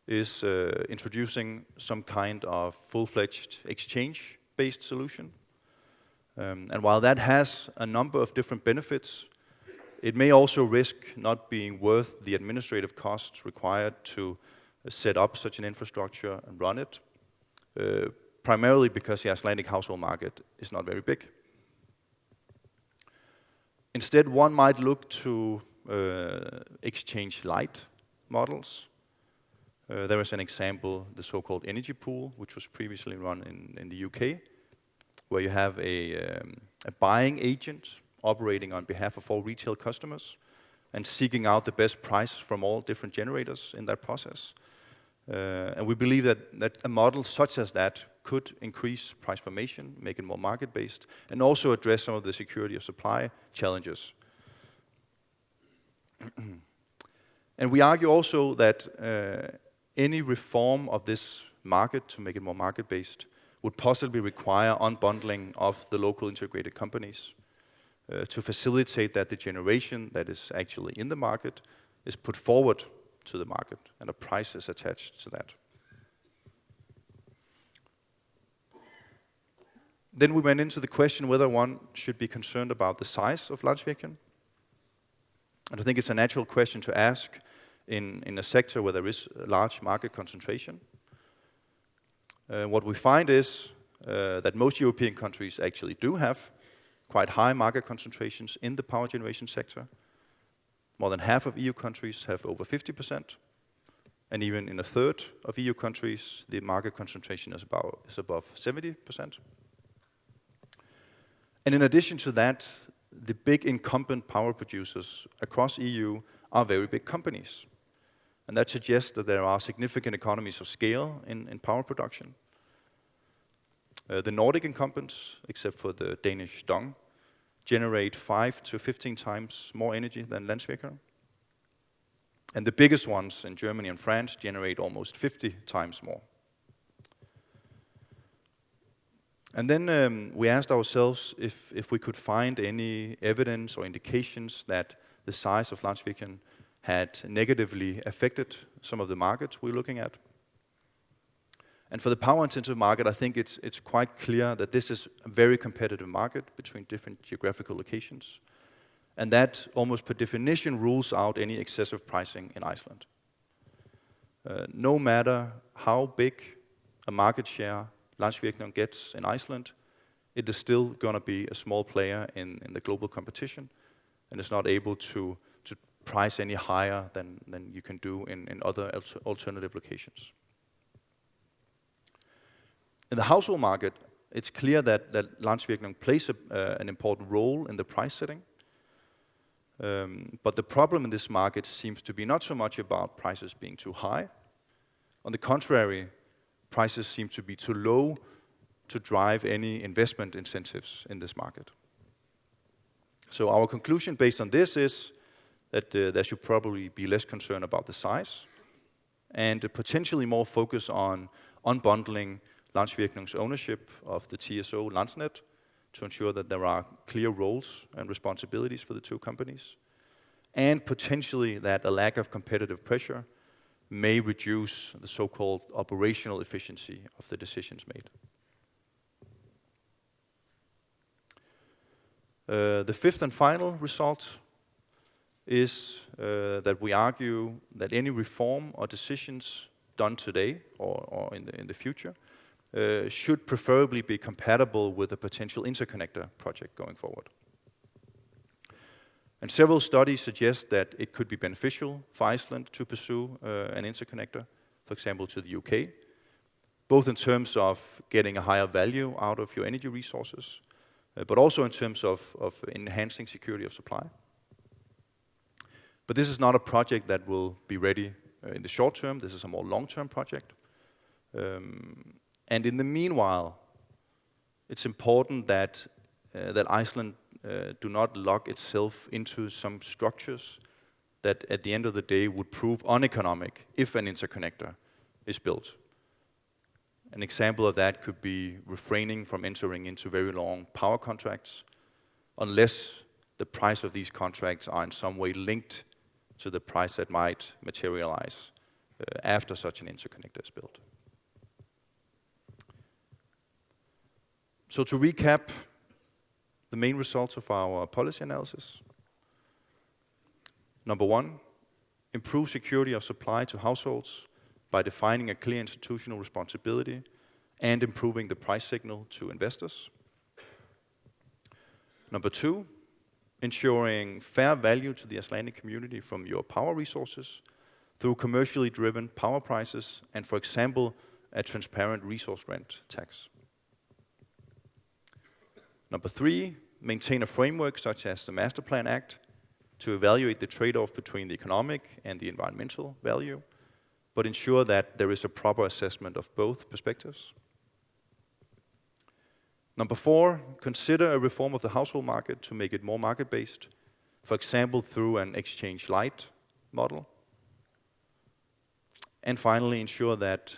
is introducing some kind of full-fledged exchange-based solution. And while that has a number of different benefits, it may also risk not being worth the administrative costs required to set up such an infrastructure and run it, primarily because the Icelandic household market is not very big. Instead, one might look to exchange-light models. There is an example, the so-called energy pool, which was previously run in the UK, where you have a buying agent operating on behalf of all retail customers and seeking out the best price from all different generators in that process. And we believe that a model such as that could increase price formation, make it more market-based, and also address some of the security of supply challenges. And we argue also that any reform of this market to make it more market-based would possibly require unbundling of the local integrated companies to facilitate that the generation that is actually in the market is put forward to the market and a price is attached to that. Then we went into the question whether one should be concerned about the size of Landsvirkjun. And I think it's a natural question to ask in a sector where there is a large market concentration. What we find is that most European countries actually do have quite high market concentrations in the power generation sector. More than half of EU countries have over 50%, and even in a third of EU countries, the market concentration is above 70%. And in addition to that, the big incumbent power producers across EU are very big companies. And that suggests that there are significant economies of scale in power production. The Nordic incumbents, except for the Danish Dong, generate 5 to 15 times more energy than Landsvirkjun. And the biggest ones in Germany and France generate almost 50 times more. And then we asked ourselves if we could find any evidence or indications that the size of Landsvirkjun had negatively affected some of the markets we're looking at. And for the power-intensive market, I think it's quite clear that this is a very competitive market between different geographical locations. And that almost per definition rules out any excessive pricing in Iceland. No matter how big a market share Landsvirkjun gets in Iceland, it is still going to be a small player in the global competition, and is not able to price any higher than you can do in other alternative locations. In the household market, it's clear that Landsvirkjun plays an important role in the price setting. But the problem in this market seems to be not so much about prices being too high. On the contrary, prices seem to be too low to drive any investment incentives in this market. So our conclusion based on this is that there should probably be less concern about the size and potentially more focus on unbundling Landsvirkjun's ownership of the TSO Landsnet to ensure that there are clear roles and responsibilities for the two companies, and potentially that a lack of competitive pressure may reduce the so-called operational efficiency of the decisions made. The fifth and final result is that we argue that any reform or decisions done today or in the future should preferably be compatible with a potential interconnector project going forward. And several studies suggest that it could be beneficial for Iceland to pursue an interconnector, for example, to the UK, both in terms of getting a higher value out of your energy resources, but also in terms of enhancing security of supply. But this is not a project that will be ready in the short term. This is a more long-term project. And in the meanwhile, it's important that Iceland do not lock itself into some structures that at the end of the day would prove uneconomic if an interconnector is built. An example of that could be refraining from entering into very long power contracts unless the price of these contracts are in some way linked to the price that might materialize after such an interconnector is built. So to recap the main results of our policy analysis. Number one, improve security of supply to households by defining a clear institutional responsibility and improving the price signal to investors. Number two, ensuring fair value to the Icelandic community from your power resources through commercially driven power prices and, for example, a transparent resource rent tax. Number three, maintain a framework such as the Master Plan Act to evaluate the trade-off between the economic and the environmental value, but ensure that there is a proper assessment of both perspectives. Number four, consider a reform of the household market to make it more market-based, for example, through an exchange light model. And finally, ensure that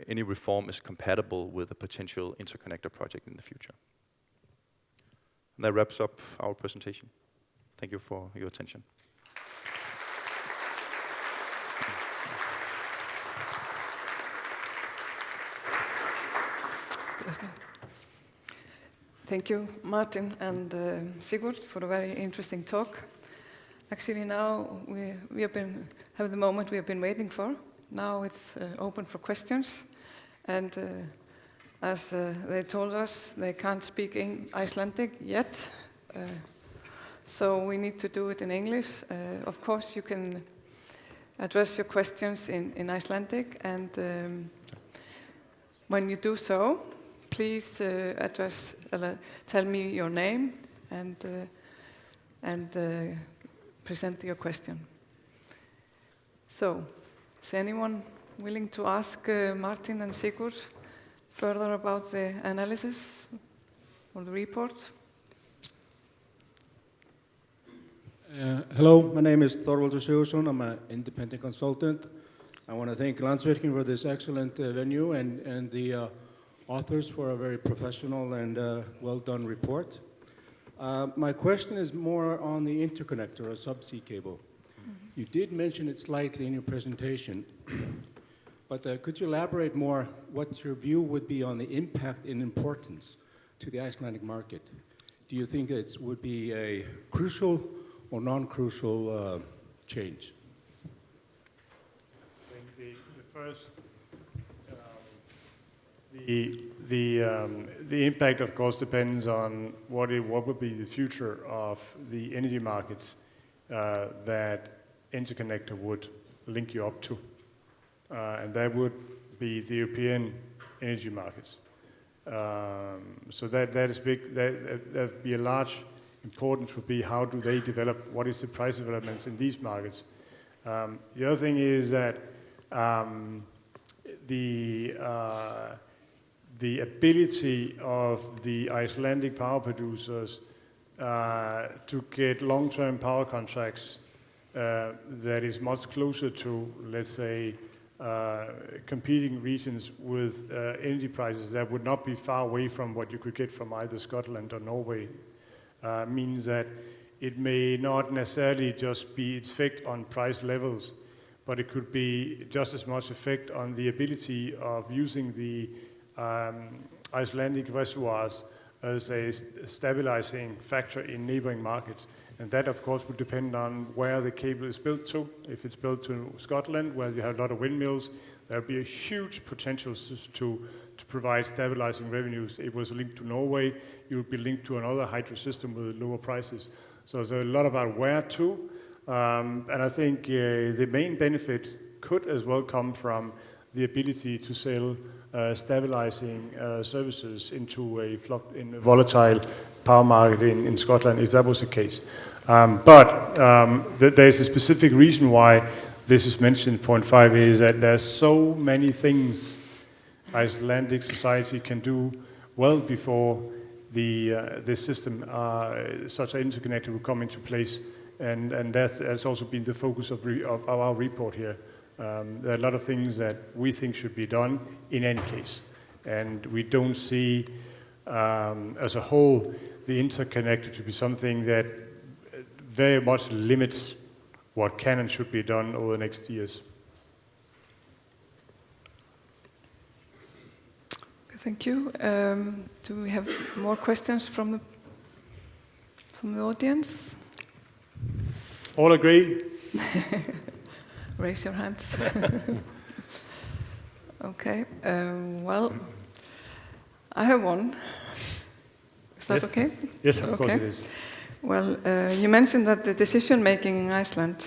any reform is compatible with a potential interconnector project in the future. And that wraps up our presentation. Thank you for your attention.
Thank you, Martin and Sigurd, for a very interesting talk. Actually, now we have the moment we have been waiting for. Now it's open for questions, and as they told us, they can't speak Icelandic yet, so we need to do it in English. Of course, you can address your questions in Icelandic, and when you do so, please tell me your name and present your question. So, is anyone willing to ask Martin and Sigurd further about the analysis or the report?
Hello, my name is Þorvaldur Sigurðsson. I'm an independent consultant. I want to thank Landsvirkjun for this excellent venue and the authors for a very professional and well-done report. My question is more on the interconnector or subsea cable. Mm-hmm. You did mention it slightly in your presentation, But could you elaborate more what your view would be on the impact and importance to the Icelandic market? Do you think it would be a crucial or non-crucial change?
I think the first, the impact, of course, depends on what would be the future of the energy markets that interconnector would link you up to, and that would be the European energy markets. So that is big. That would be a large importance. Would be how do they develop? What is the price developments in these markets? The other thing is that the ability of the Icelandic power producers to get long-term power contracts that is much closer to, let's say, competing regions with energy prices that would not be far away from what you could get from either Scotland or Norway, means that it may not necessarily just be its effect on price levels, but it could be just as much effect on the ability of using the Icelandic reservoirs as a stabilizing factor in neighboring markets. And that, of course, would depend on where the cable is built to. If it's built to Scotland, where you have a lot of windmills, there will be a huge potential to provide stabilizing revenues. If it was linked to Norway, you would be linked to another hydro system with lower prices. So there's a lot about where to. And I think the main benefit could as well come from the ability to sell stabilizing services into a volatile power market in Scotland, if that was the case. But there's a specific reason why this is mentioned in point 5 is that there's so many things Icelandic society can do well before the system, such an interconnector will come into place. And that's also been the focus of our report here. There are a lot of things that we think should be done in any case. And we don't see, as a whole, the interconnector to be something that very much limits what can and should be done over the next years.
Thank you. Do we have more questions from the audience?
All agree?
Raise your hands. Okay. Well, I have one. Is that okay?
Yes, of course it is.
Well, you mentioned that the decision-making in Iceland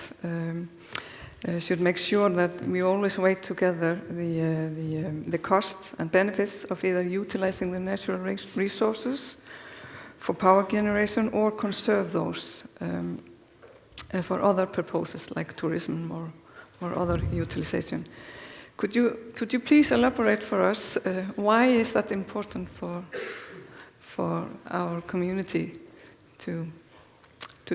should make sure that we always weigh together the costs and benefits of either utilizing the natural resources for power generation or conserve those for other purposes like tourism or other utilization. Could you please elaborate for us why is that important for our community to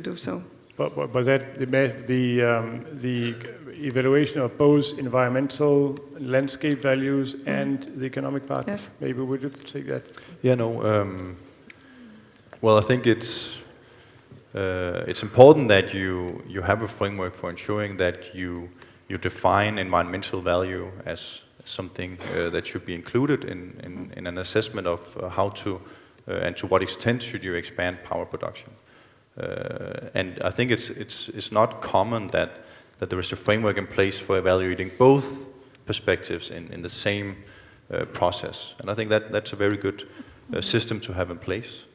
do so?
But that the evaluation of both environmental landscape values and the economic part.
Yes.
Maybe we could take that.
Yeah, no. Well, I think it's important that you have a framework for ensuring that you define environmental value as something that should be included in an assessment of how to and to what extent should you expand power production. And I think it's not common that there is a framework in place for evaluating both perspectives in the same process. And I think that's a very good system to have in place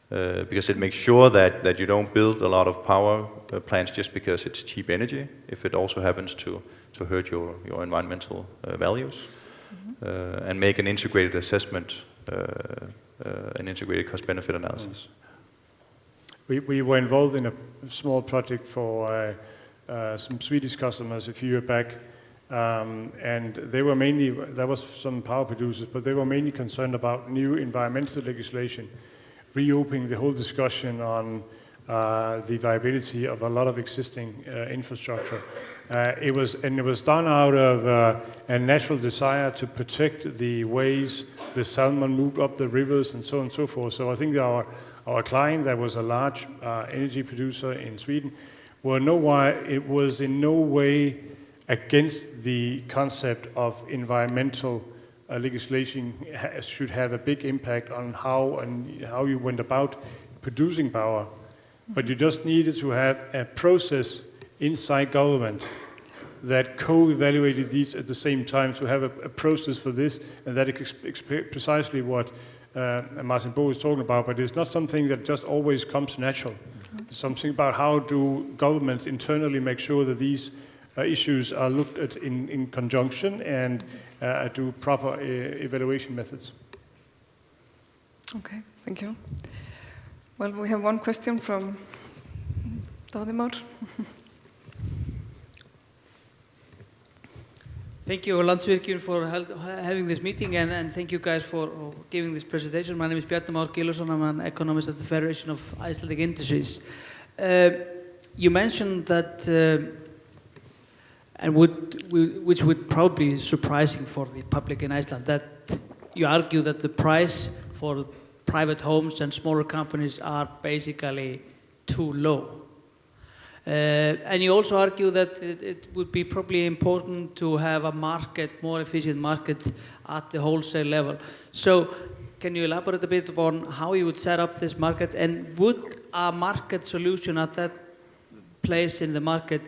because it makes sure that you don't build a lot of power plants just because it's cheap energy, if it also happens to hurt your environmental values, and make an integrated assessment, an integrated cost-benefit analysis.
We were involved in a small project for some Swedish customers a few years back, and they were mainly, there was some power producers, but they were mainly concerned about new environmental legislation, reopening the whole discussion on the viability of a lot of existing infrastructure. It was done out of a natural desire to protect the ways the salmon moved up the rivers and so on and so forth. So I think our client, that was a large energy producer in Sweden, it was in no way against the concept of environmental legislation should have a big impact on how you went about producing power. But you just needed to have a process inside government that co-evaluated these at the same time, to have a process for this, and that is precisely what Martin Bo is talking about, but it's not something that just always comes natural. It's something about how do governments internally make sure that these issues are looked at in conjunction and do proper evaluation methods.
Okay, thank you. Well, we have one question from Dadimar.
Thank you, Landsvirkjun, for having this meeting, and thank you guys for giving this presentation. My name is Bjarni Már Gylfason. I'm an economist at the Federation of Icelandic Industries. You mentioned that, which would probably be surprising for the public in Iceland, that you argue that the price for private homes and smaller companies are basically too low. And you also argue that it would be probably important to have a market, more efficient market at the wholesale level. So can you elaborate a bit upon how you would set up this market, and would a market solution at that place in the market,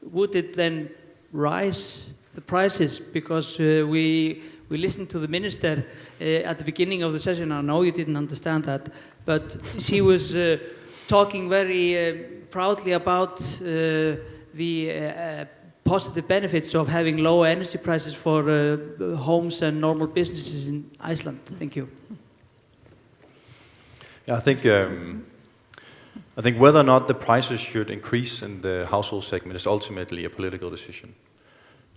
would it then rise the prices? Because we listened to the minister at the beginning of the session. I know you didn't understand that, but she was talking very proudly about the positive benefits of having low energy prices for homes and normal businesses in Iceland. Thank you.
Yeah, I think whether or not the prices should increase in the household segment is ultimately a political decision.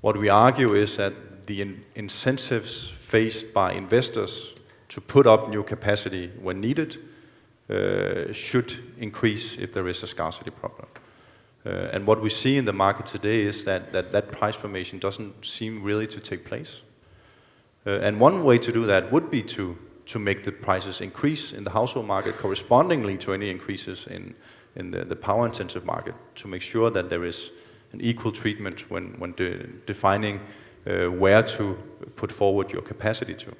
What we argue is that the incentives faced by investors to put up new capacity when needed should increase if there is a scarcity problem. And what we see in the market today is that price formation doesn't seem really to take place. And one way to do that would be to make the prices increase in the household market correspondingly to any increases in the power intensive market, to make sure that there is an equal treatment when defining where to put forward your capacity to.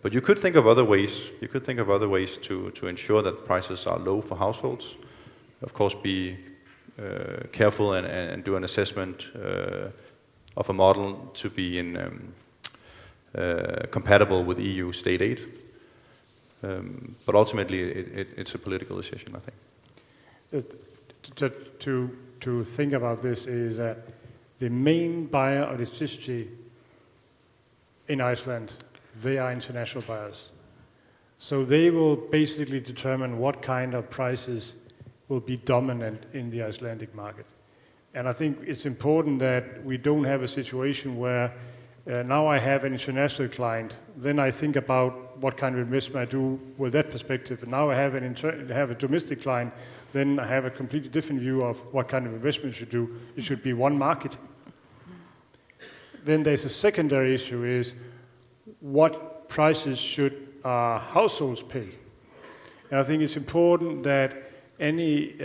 But you could think of other ways. You could think of other ways to ensure that prices are low for households. Of course, be careful and do an assessment of a model to be compatible with EU state aid. But ultimately, it's a political decision, I think.
To think about this is that the main buyer of electricity in Iceland, they are international buyers. So they will basically determine what kind of prices will be dominant in the Icelandic market. And I think it's important that we don't have a situation where now I have an international client, then I think about what kind of investment I do with that perspective. And now I have a domestic client, then I have a completely different view of what kind of investment you do. It should be one market. Then there's a secondary issue is what prices should households pay? And I think it's important that any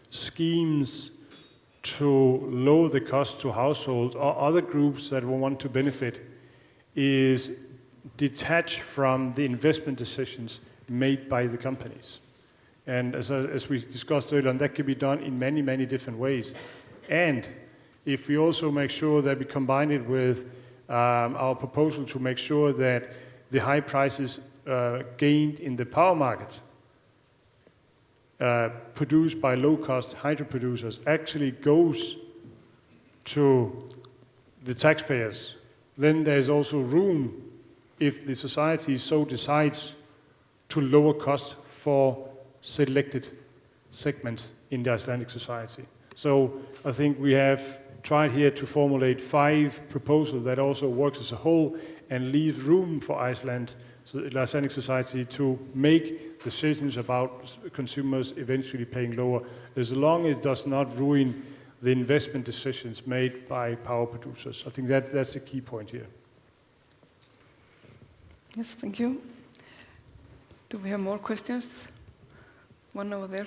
schemes to lower the cost to households or other groups that will want to benefit is detached from the investment decisions made by the companies. And as we discussed earlier, that can be done in many, many different ways. And if we also make sure that we combine it with our proposal to make sure that the high prices gained in the power market produced by low-cost hydro producers actually goes to the taxpayers, then there's also room, if the society so decides, to lower costs for selected segments in the Icelandic society. So I think we have tried here to formulate 5 proposals that also works as a whole and leaves room for Iceland, so the Icelandic society, to make decisions about consumers eventually paying lower, as long as it does not ruin the investment decisions made by power producers. I think that's the key point here.
Yes, thank you. Do we have more questions? One over there.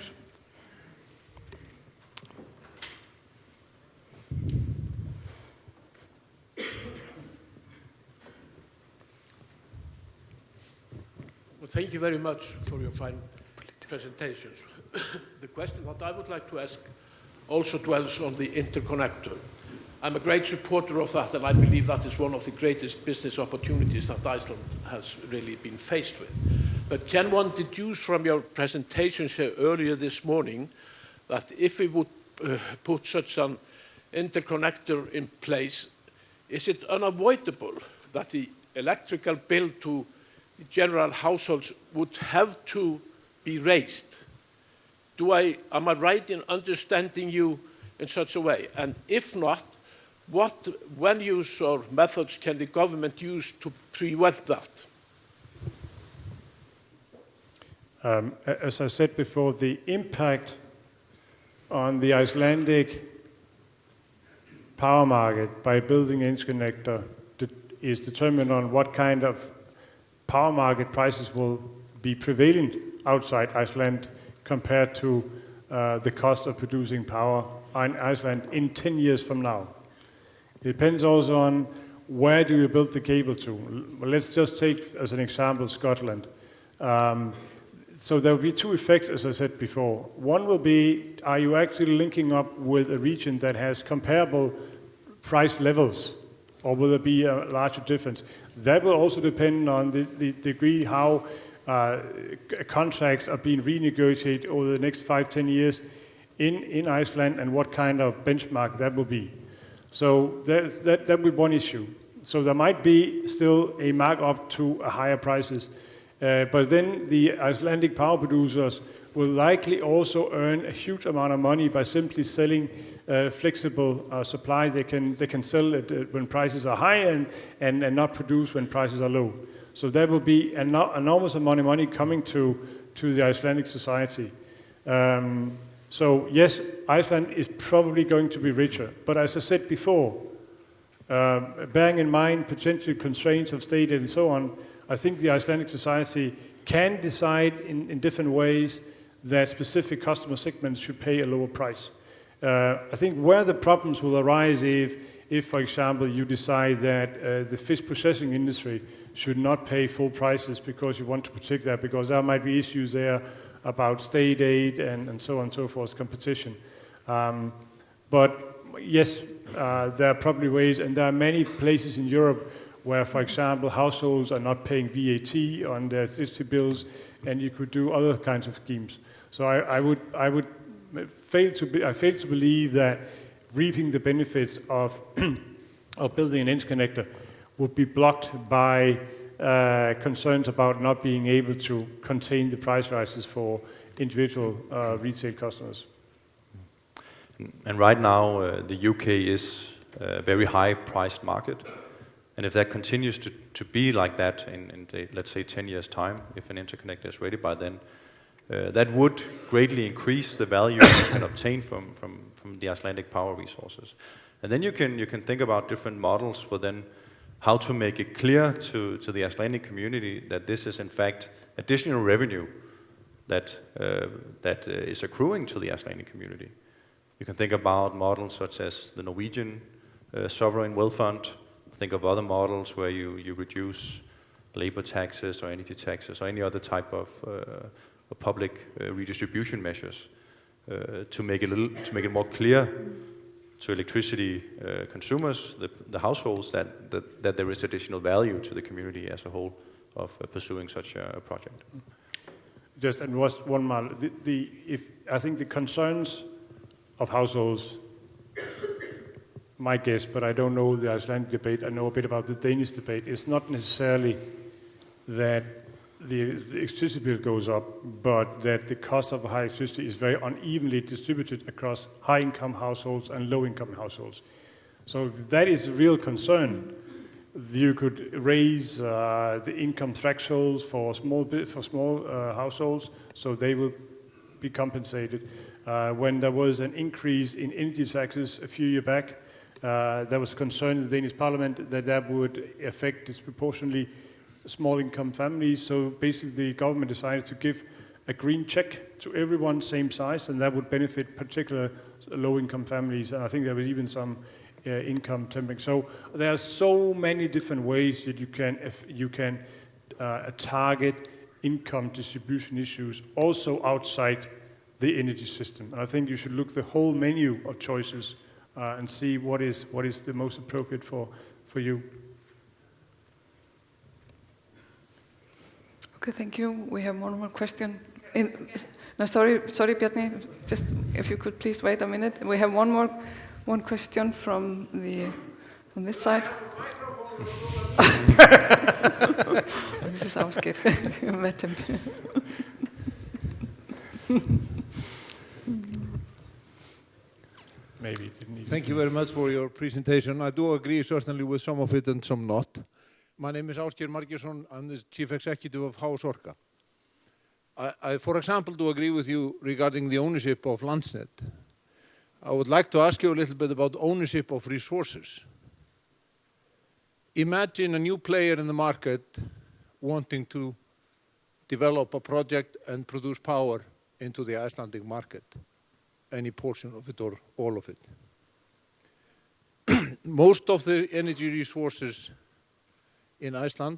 Thank you very much for your fine presentations. The question that I would like to ask also dwells on the interconnector. I'm a great supporter of that, and I believe that is one of the greatest business opportunities that Iceland has really been faced with. But can one deduce from your presentations here earlier this morning that if we would put such an interconnector in place, is it unavoidable that the electrical bill to the general households would have to be raised? Am I right in understanding you in such a way? And if not, what venues or methods can the government use to prevent that?
As I said before, the impact on the Icelandic power market by building an interconnector is determined on what kind of power market prices will be prevalent outside Iceland compared to the cost of producing power in Iceland in 10 years from now. It depends also on where do you build the cable to. Well, let's just take as an example Scotland. So there will be two effects, as I said before. One will be, are you actually linking up with a region that has comparable price levels, or will there be a larger difference? That will also depend on the degree how contracts are being renegotiated over the next 5-10 years in Iceland, and what kind of benchmark that will be. So that will be one issue. So there might be still a markup to higher prices. But then the Icelandic power producers will likely also earn a huge amount of money by simply selling flexible supply. They can sell it when prices are high and not produce when prices are low. So there will be an enormous amount of money coming to the Icelandic society. So yes, Iceland is probably going to be richer. But as I said before, bearing in mind potential constraints of state aid and so on, I think the Icelandic society can decide in different ways that specific customer segments should pay a lower price. I think where the problems will arise if, for example, you decide that the fish processing industry should not pay full prices because you want to protect that, because there might be issues there about state aid and so on and so forth, competition. But yes, there are probably ways, and there are many places in Europe where, for example, households are not paying VAT on their electricity bills, and you could do other kinds of schemes. So I fail to believe that reaping the benefits of building an interconnector would be blocked by concerns about not being able to contain the price rises for individual retail customers.
And right now, the UK is a very high-priced market. And if that continues to be like that in let's say 10 years' time, if an interconnector is ready by then, that would greatly increase the value you can obtain from the Icelandic power resources. And then you can think about different models for then how to make it clear to the Icelandic community that this is in fact additional revenue that is accruing to the Icelandic community. You can think about models such as the Norwegian Sovereign Wealth Fund. Think of other models where you reduce labor taxes or energy taxes or any other type of public redistribution measures to make it more clear to electricity consumers, the households, that there is additional value to the community as a whole of pursuing such a project.
Just and one more. I think the concerns of households, my guess, but I don't know the Icelandic debate, I know a bit about the Danish debate, it's not necessarily that the electricity bill goes up, but that the cost of high electricity is very unevenly distributed across high-income households and low-income households. So if that is a real concern, you could raise the income thresholds for small households, so they will be compensated. When there was an increase in energy taxes a few years back, there was a concern in the Danish parliament that would affect disproportionately small income families. So basically the government decided to give a green check to everyone same size, and that would benefit particular low income families. And I think there was even some income tempering. So there are so many different ways that you can target income distribution issues also outside the energy system. And I think you should look the whole menu of choices and see what is the most appropriate for you.
Okay, thank you. We have one more question. No, sorry, Bjarni. Just if you could please wait a minute. We have one question from this side. This is Ásgeir. You met him.
Maybe it didn't even.
Thank you very much for your presentation. I do agree certainly with some of it and some not. My name is Ásgeir Margeirsson. I'm the Chief Executive of Raforkumarkaður. I, for example, do agree with you regarding the ownership of Landsnet. I would like to ask you a little bit about ownership of resources. Imagine a new player in the market wanting to develop a project and produce power into the Icelandic market, any portion of it or all of it. Most of the energy resources in Iceland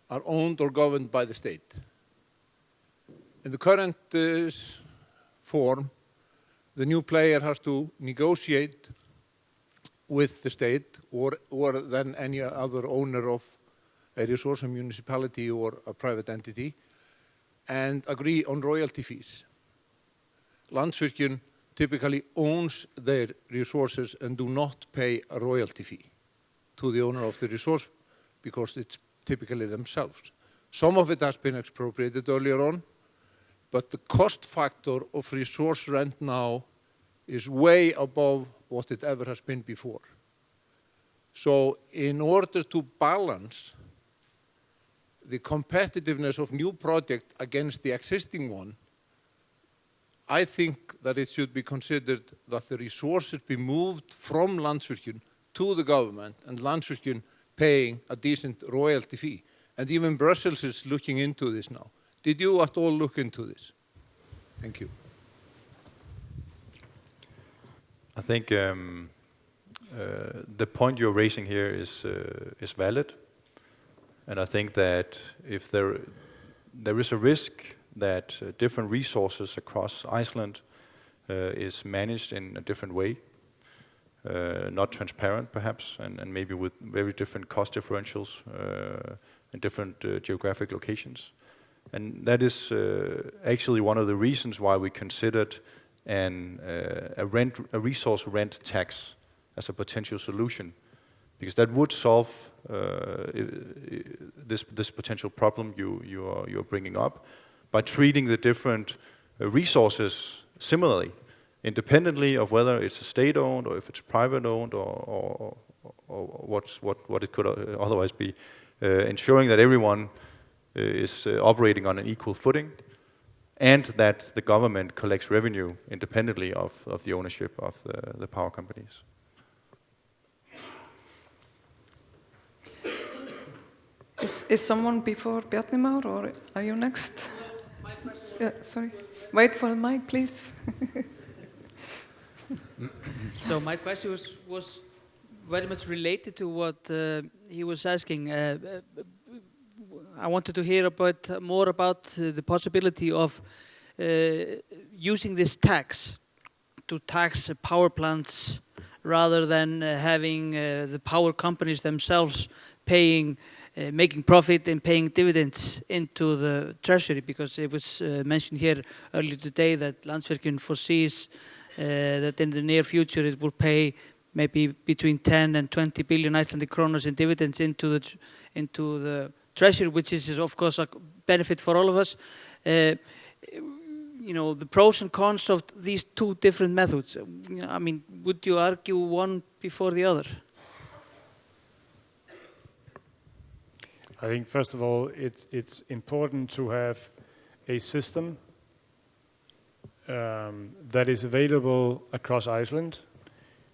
are owned or governed by the state. In the current form, the new player has to negotiate with the state or then any other owner of a resource, a municipality or a private entity, and agree on royalty fees. Landsvirkjun typically owns their resources and do not pay a royalty fee to the owner of the resource because it's typically themselves. Some of it has been expropriated earlier on, but the cost factor of resource rent now is way above what it ever has been before. So in order to balance the competitiveness of new project against the existing one, I think that it should be considered that the resources be moved from Landsvirkjun to the government and Landsvirkjun paying a decent royalty fee. And even Brussels is looking into this now. Did you at all look into this? Thank you.
I think the point you're raising here is valid, and I think that if there is a risk that different resources across Iceland is managed in a different way, not transparent perhaps, and maybe with very different cost differentials in different geographic locations. And that is actually one of the reasons why we considered a resource rent tax as a potential solution, because that would solve this potential problem you're bringing up by treating the different resources similarly, independently of whether it's state-owned or if it's private-owned or what it could otherwise be, ensuring that everyone is operating on an equal footing, and that the government collects revenue independently of the ownership of the power companies.
Is someone before Bjarni Már, or are you next? Yeah, sorry. Wait for the mic, please.
So my question was very much related to what he was asking. I wanted to hear more about the possibility of using this tax to tax power plants rather than having the power companies themselves making profit and paying dividends into the treasury, because it was mentioned here earlier today that Landsvirkjun foresees that in the near future it will pay maybe between 10 and 20 billion Icelandic kronas in dividends into the treasury, which is of course a benefit for all of us. You know, the pros and cons of these two different methods. I mean, would you argue one before the other?
I think first of all, it's important to have a system that is available across Iceland.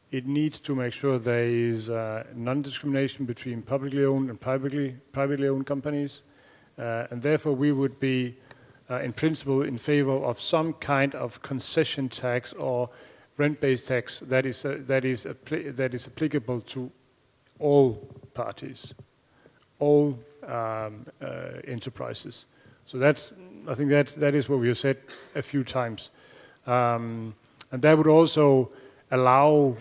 It needs to make sure there is non-discrimination between publicly owned and privately owned companies, and therefore we would be, in principle, in favor of some kind of concession tax or rent-based tax that is applicable to all parties, all enterprises. So I think that is what we have said a few times. And that would also allow,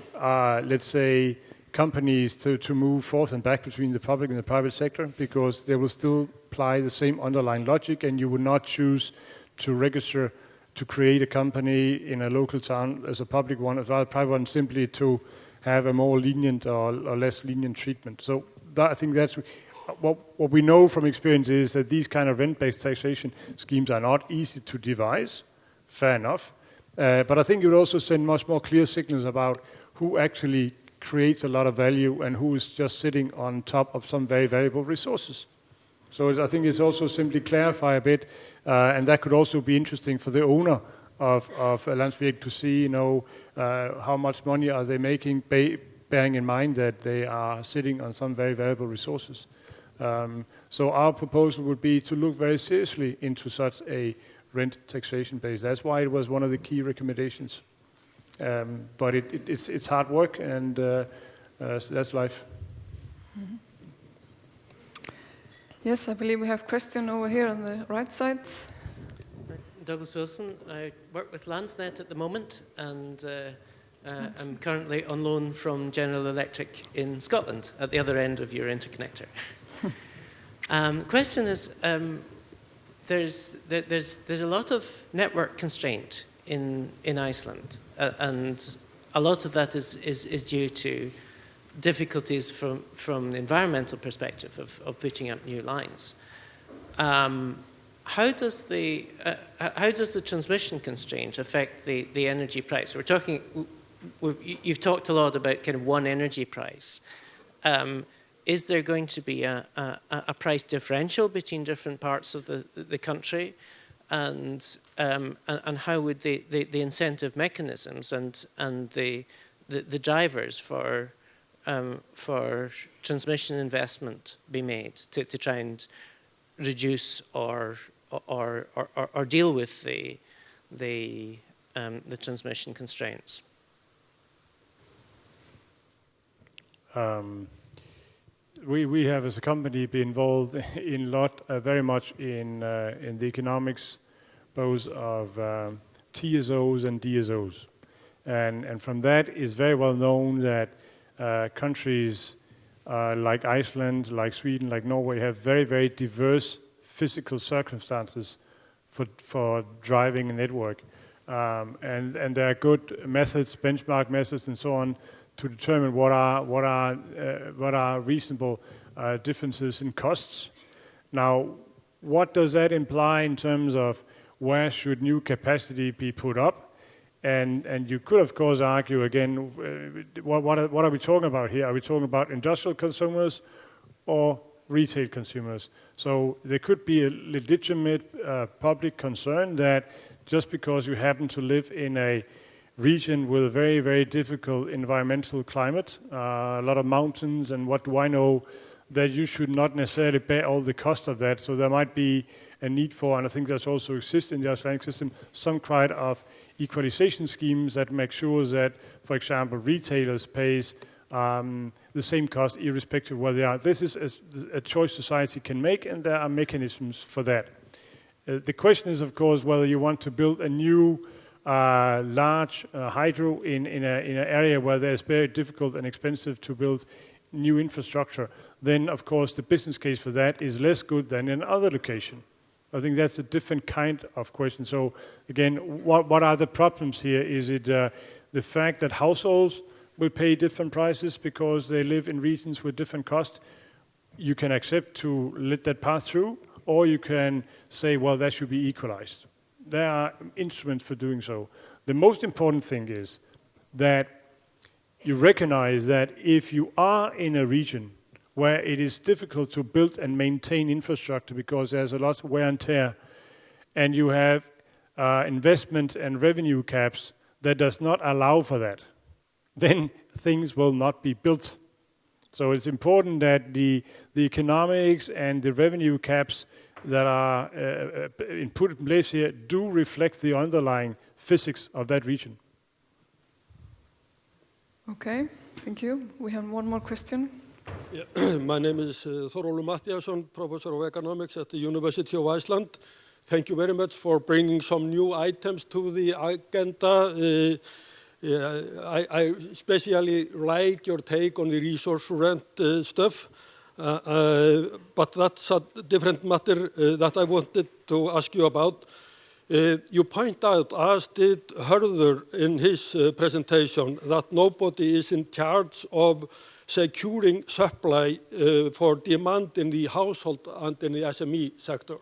let's say, companies to move forth and back between the public and the private sector, because they will still apply the same underlying logic, and you would not choose to register to create a company in a local town as a public one, as well as a private one, simply to have a more lenient or less lenient treatment. So I think that's what we know from experience is that these kind of rent-based taxation schemes are not easy to devise, fair enough, but I think it would also send much more clear signals about who actually creates a lot of value and who is just sitting on top of some very valuable resources. So I think it's also simply clarify a bit, and that could also be interesting for the owner of Landsvirk to see, how much money are they making, bearing in mind that they are sitting on some very valuable resources. So our proposal would be to look very seriously into such a rent taxation base. That's why it was one of the key recommendations. But it's hard work, and that's life.
Mm-hmm. Yes, I believe we have a question over here on the right side.
Douglas Wilson. I work with Landsnet at the moment, and I'm currently on loan from General Electric in Scotland, at the other end of your interconnector. Question is, there's a lot of network constraint in Iceland, and a lot of that is due to difficulties from the environmental perspective of putting up new lines. How does the transmission constraint affect the energy price? You've talked a lot about kind of one energy price. Is there going to be a price differential between different parts of the country, and how would the incentive mechanisms and the drivers for transmission investment be made to try and reduce or deal with the transmission constraints?
We have, as a company, been involved in very much in the economics, both of TSOs and DSOs, and from that is very well known that countries like Iceland, like Sweden, like Norway have very, very diverse physical circumstances for driving a network, and there are good methods, benchmark methods, and so on, to determine what are reasonable differences in costs. Now, what does that imply in terms of where should new capacity be put up? And you could, of course, argue again, what are we talking about here? Are we talking about industrial consumers or retail consumers? So there could be a legitimate public concern that just because you happen to live in a region with a very, very difficult environmental climate, a lot of mountains, and what do I know, that you should not necessarily bear all the cost of that. So there might be a need for, and I think there's also exists in the Icelandic system, some kind of equalization schemes that make sure that, for example, retailers pays the same cost irrespective of where they are. This is a choice society can make, and there are mechanisms for that. The question is, of course, whether you want to build a new large hydro in an area where it's very difficult and expensive to build new infrastructure. Then, of course, the business case for that is less good than in another location. I think that's a different kind of question. So, again, what are the problems here? Is it the fact that households will pay different prices because they live in regions with different costs? You can accept to let that pass through, or you can say, well, that should be equalized. There are instruments for doing so. The most important thing is that you recognize that if you are in a region where it is difficult to build and maintain infrastructure because there's a lot of wear and tear, and you have investment and revenue caps that does not allow for that, then things will not be built. So it's important that the economics and the revenue caps that are put in place here do reflect the underlying physics of that region.
Okay, thank you. We have one more question.
My name is Þórólfur Matthíasson, Professor of Economics at the University of Iceland. Thank you very much for bringing some new items to the agenda. I especially like your take on the resource rent stuff, but that's a different matter that I wanted to ask you about. You point out, as did Hörður in his presentation, that nobody is in charge of securing supply for demand in the household and in the SME sector.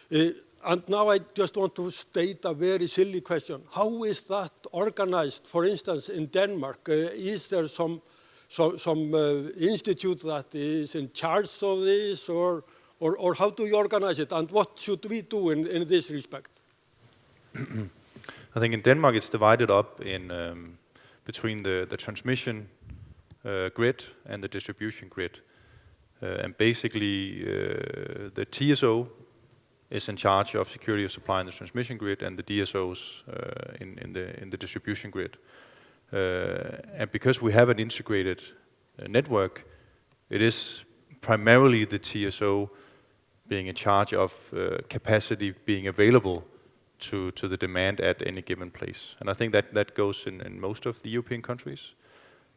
And now I just want to state a very silly question. How is that organized, for instance, in Denmark? Is there some institute that is in charge of this, or how do you organize it, and what should we do in this respect?
I think in Denmark it's divided up in between the transmission grid and the distribution grid. And basically the TSO is in charge of security of supply in the transmission grid, and the DSOs in the distribution grid. And because we have an integrated network, it is primarily the TSO being in charge of capacity being available to the demand at any given place. And I think that goes in most of the European countries.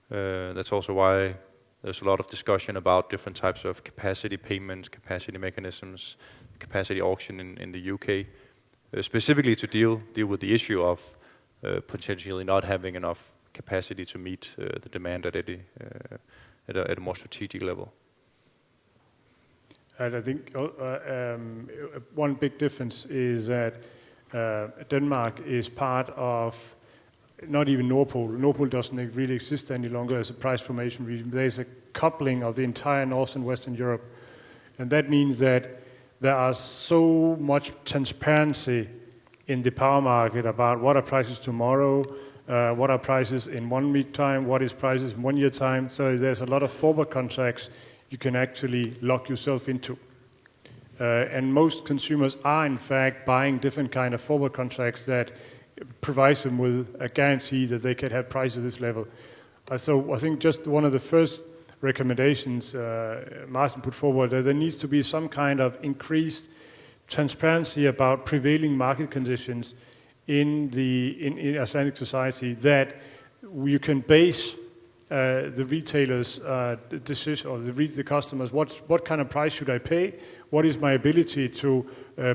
That's also why there's a lot of discussion about different types of capacity payments, capacity mechanisms, capacity auction in the UK, specifically to deal with the issue of potentially not having enough capacity to meet the demand at a more strategic level.
And I think one big difference is that Denmark is part of not even Nord Pool. Nord Pool doesn't really exist any longer as a price formation region. There's a coupling of the entire North and Western Europe. And that means that there are so much transparency in the power market about what are prices tomorrow, what are prices in 1 week time, what is prices in 1 year time. So there's a lot of forward contracts you can actually lock yourself into. And most consumers are in fact buying different kind of forward contracts that provides them with a guarantee that they can have prices at this level. So I think just one of the first recommendations Martin put forward, that there needs to be some kind of increased transparency about prevailing market conditions in Icelandic society, that you can base the retailers' decision, or the customers, what kind of price should I pay? What is my ability to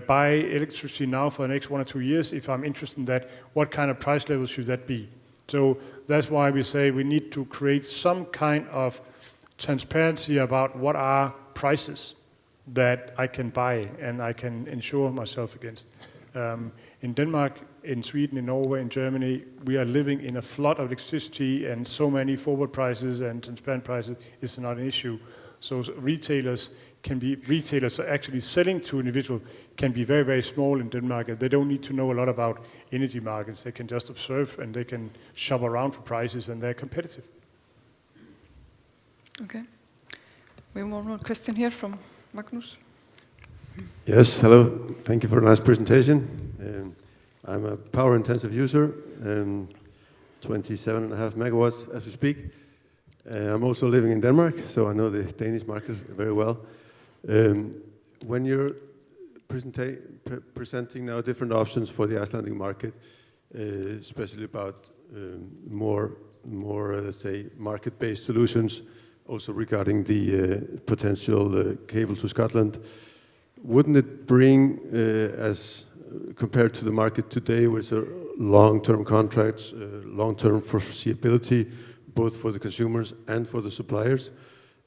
buy electricity now for the next 1 or 2 years? If I'm interested in that, what kind of price level should that be? So that's why we say we need to create some kind of transparency about what are prices that I can buy and I can insure myself against. In Denmark, in Sweden, in Norway, in Germany, we are living in a flood of electricity, and so many forward prices and transparent prices is not an issue. So retailers actually selling to individuals can be very, very small in Denmark. They don't need to know a lot about energy markets. They can just observe and they can shop around for prices, and they're competitive.
Okay. We have one more question here from Magnus.
Yes, hello. Thank you for a nice presentation. I'm a power-intensive user, 27.5 megawatts as we speak. I'm also living in Denmark, so I know the Danish market very well. When you're presenting now different options for the Icelandic market, especially about more let's say, market-based solutions, also regarding the potential cable to Scotland, wouldn't it bring, as compared to the market today, with long-term contracts, long-term foreseeability, both for the consumers and for the suppliers,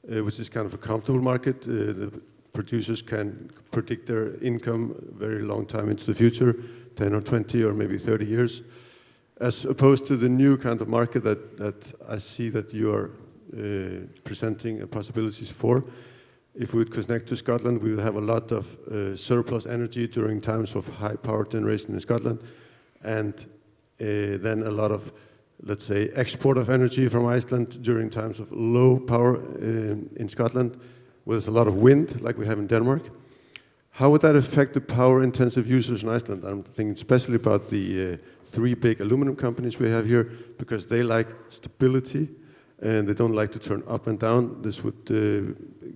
which is kind of a comfortable market. The producers can predict their income very long time into the future, 10 or 20 or maybe 30 years, as opposed to the new kind of market that I see that you are presenting possibilities for. If we would connect to Scotland, we would have a lot of surplus energy during times of high power generation in Scotland, and then a lot of, let's say, export of energy from Iceland during times of low power in Scotland, where there's a lot of wind, like we have in Denmark. How would that affect the power-intensive users in Iceland? I'm thinking especially about the 3 big aluminum companies we have here, because they like stability and they don't like to turn up and down, this would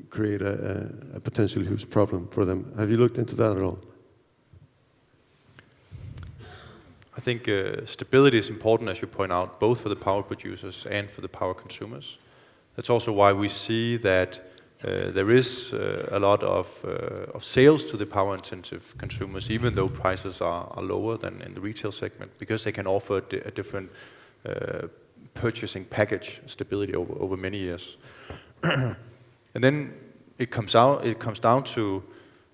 create a potentially huge problem for them. Have you looked into that at all?
I think stability is important, as you point out, both for the power producers and for the power consumers. That's also why we see that there is a lot of sales to the power-intensive consumers, even though prices are lower than in the retail segment, because they can offer a different purchasing package stability over many years. And then it comes down to,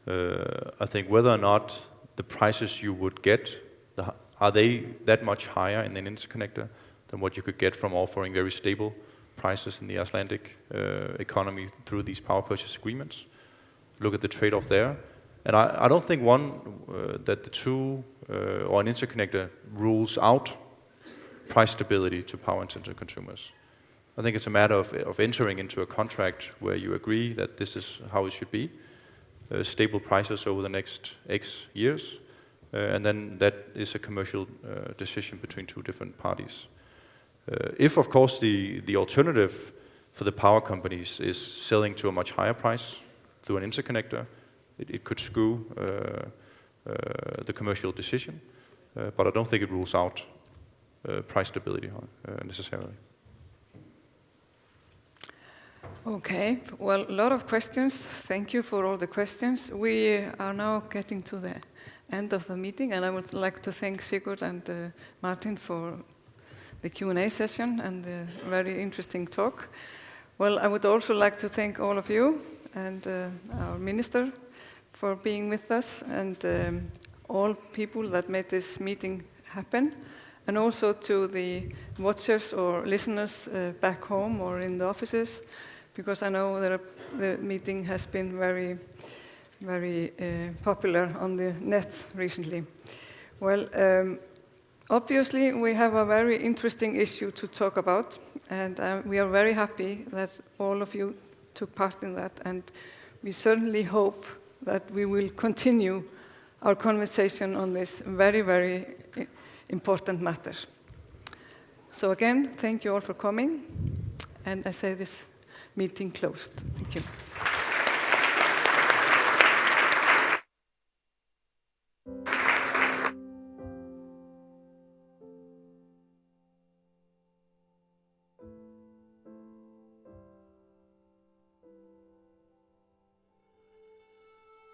I think, whether or not the prices you would get, are they that much higher in an interconnector than what you could get from offering very stable prices in the Icelandic economy through these power purchase agreements? Look at the trade-off there. And I don't think that the two or an interconnector rules out price stability to power-intensive consumers. I think it's a matter of entering into a contract where you agree that this is how it should be, stable prices over the next X years, and then that is a commercial decision between two different parties. If, of course, the alternative for the power companies is selling to a much higher price through an interconnector, it could skew the commercial decision, but I don't think it rules out price stability necessarily.
Okay, well, a lot of questions. Thank you for all the questions. We are now getting to the end of the meeting, and I would like to thank Sigurd and Martin for the Q&A session and the very interesting talk. Well, I would also like to thank all of you and our minister for being with us, and all people that made this meeting happen, and also to the watchers or listeners back home or in the offices, because I know that the meeting has been very, very popular on the net recently. Well, obviously we have a very interesting issue to talk about, and we are very happy that all of you took part in that, and we certainly hope that we will continue our conversation on this very, very important matter. So again, thank you all for coming, and I say this meeting closed. Thank you.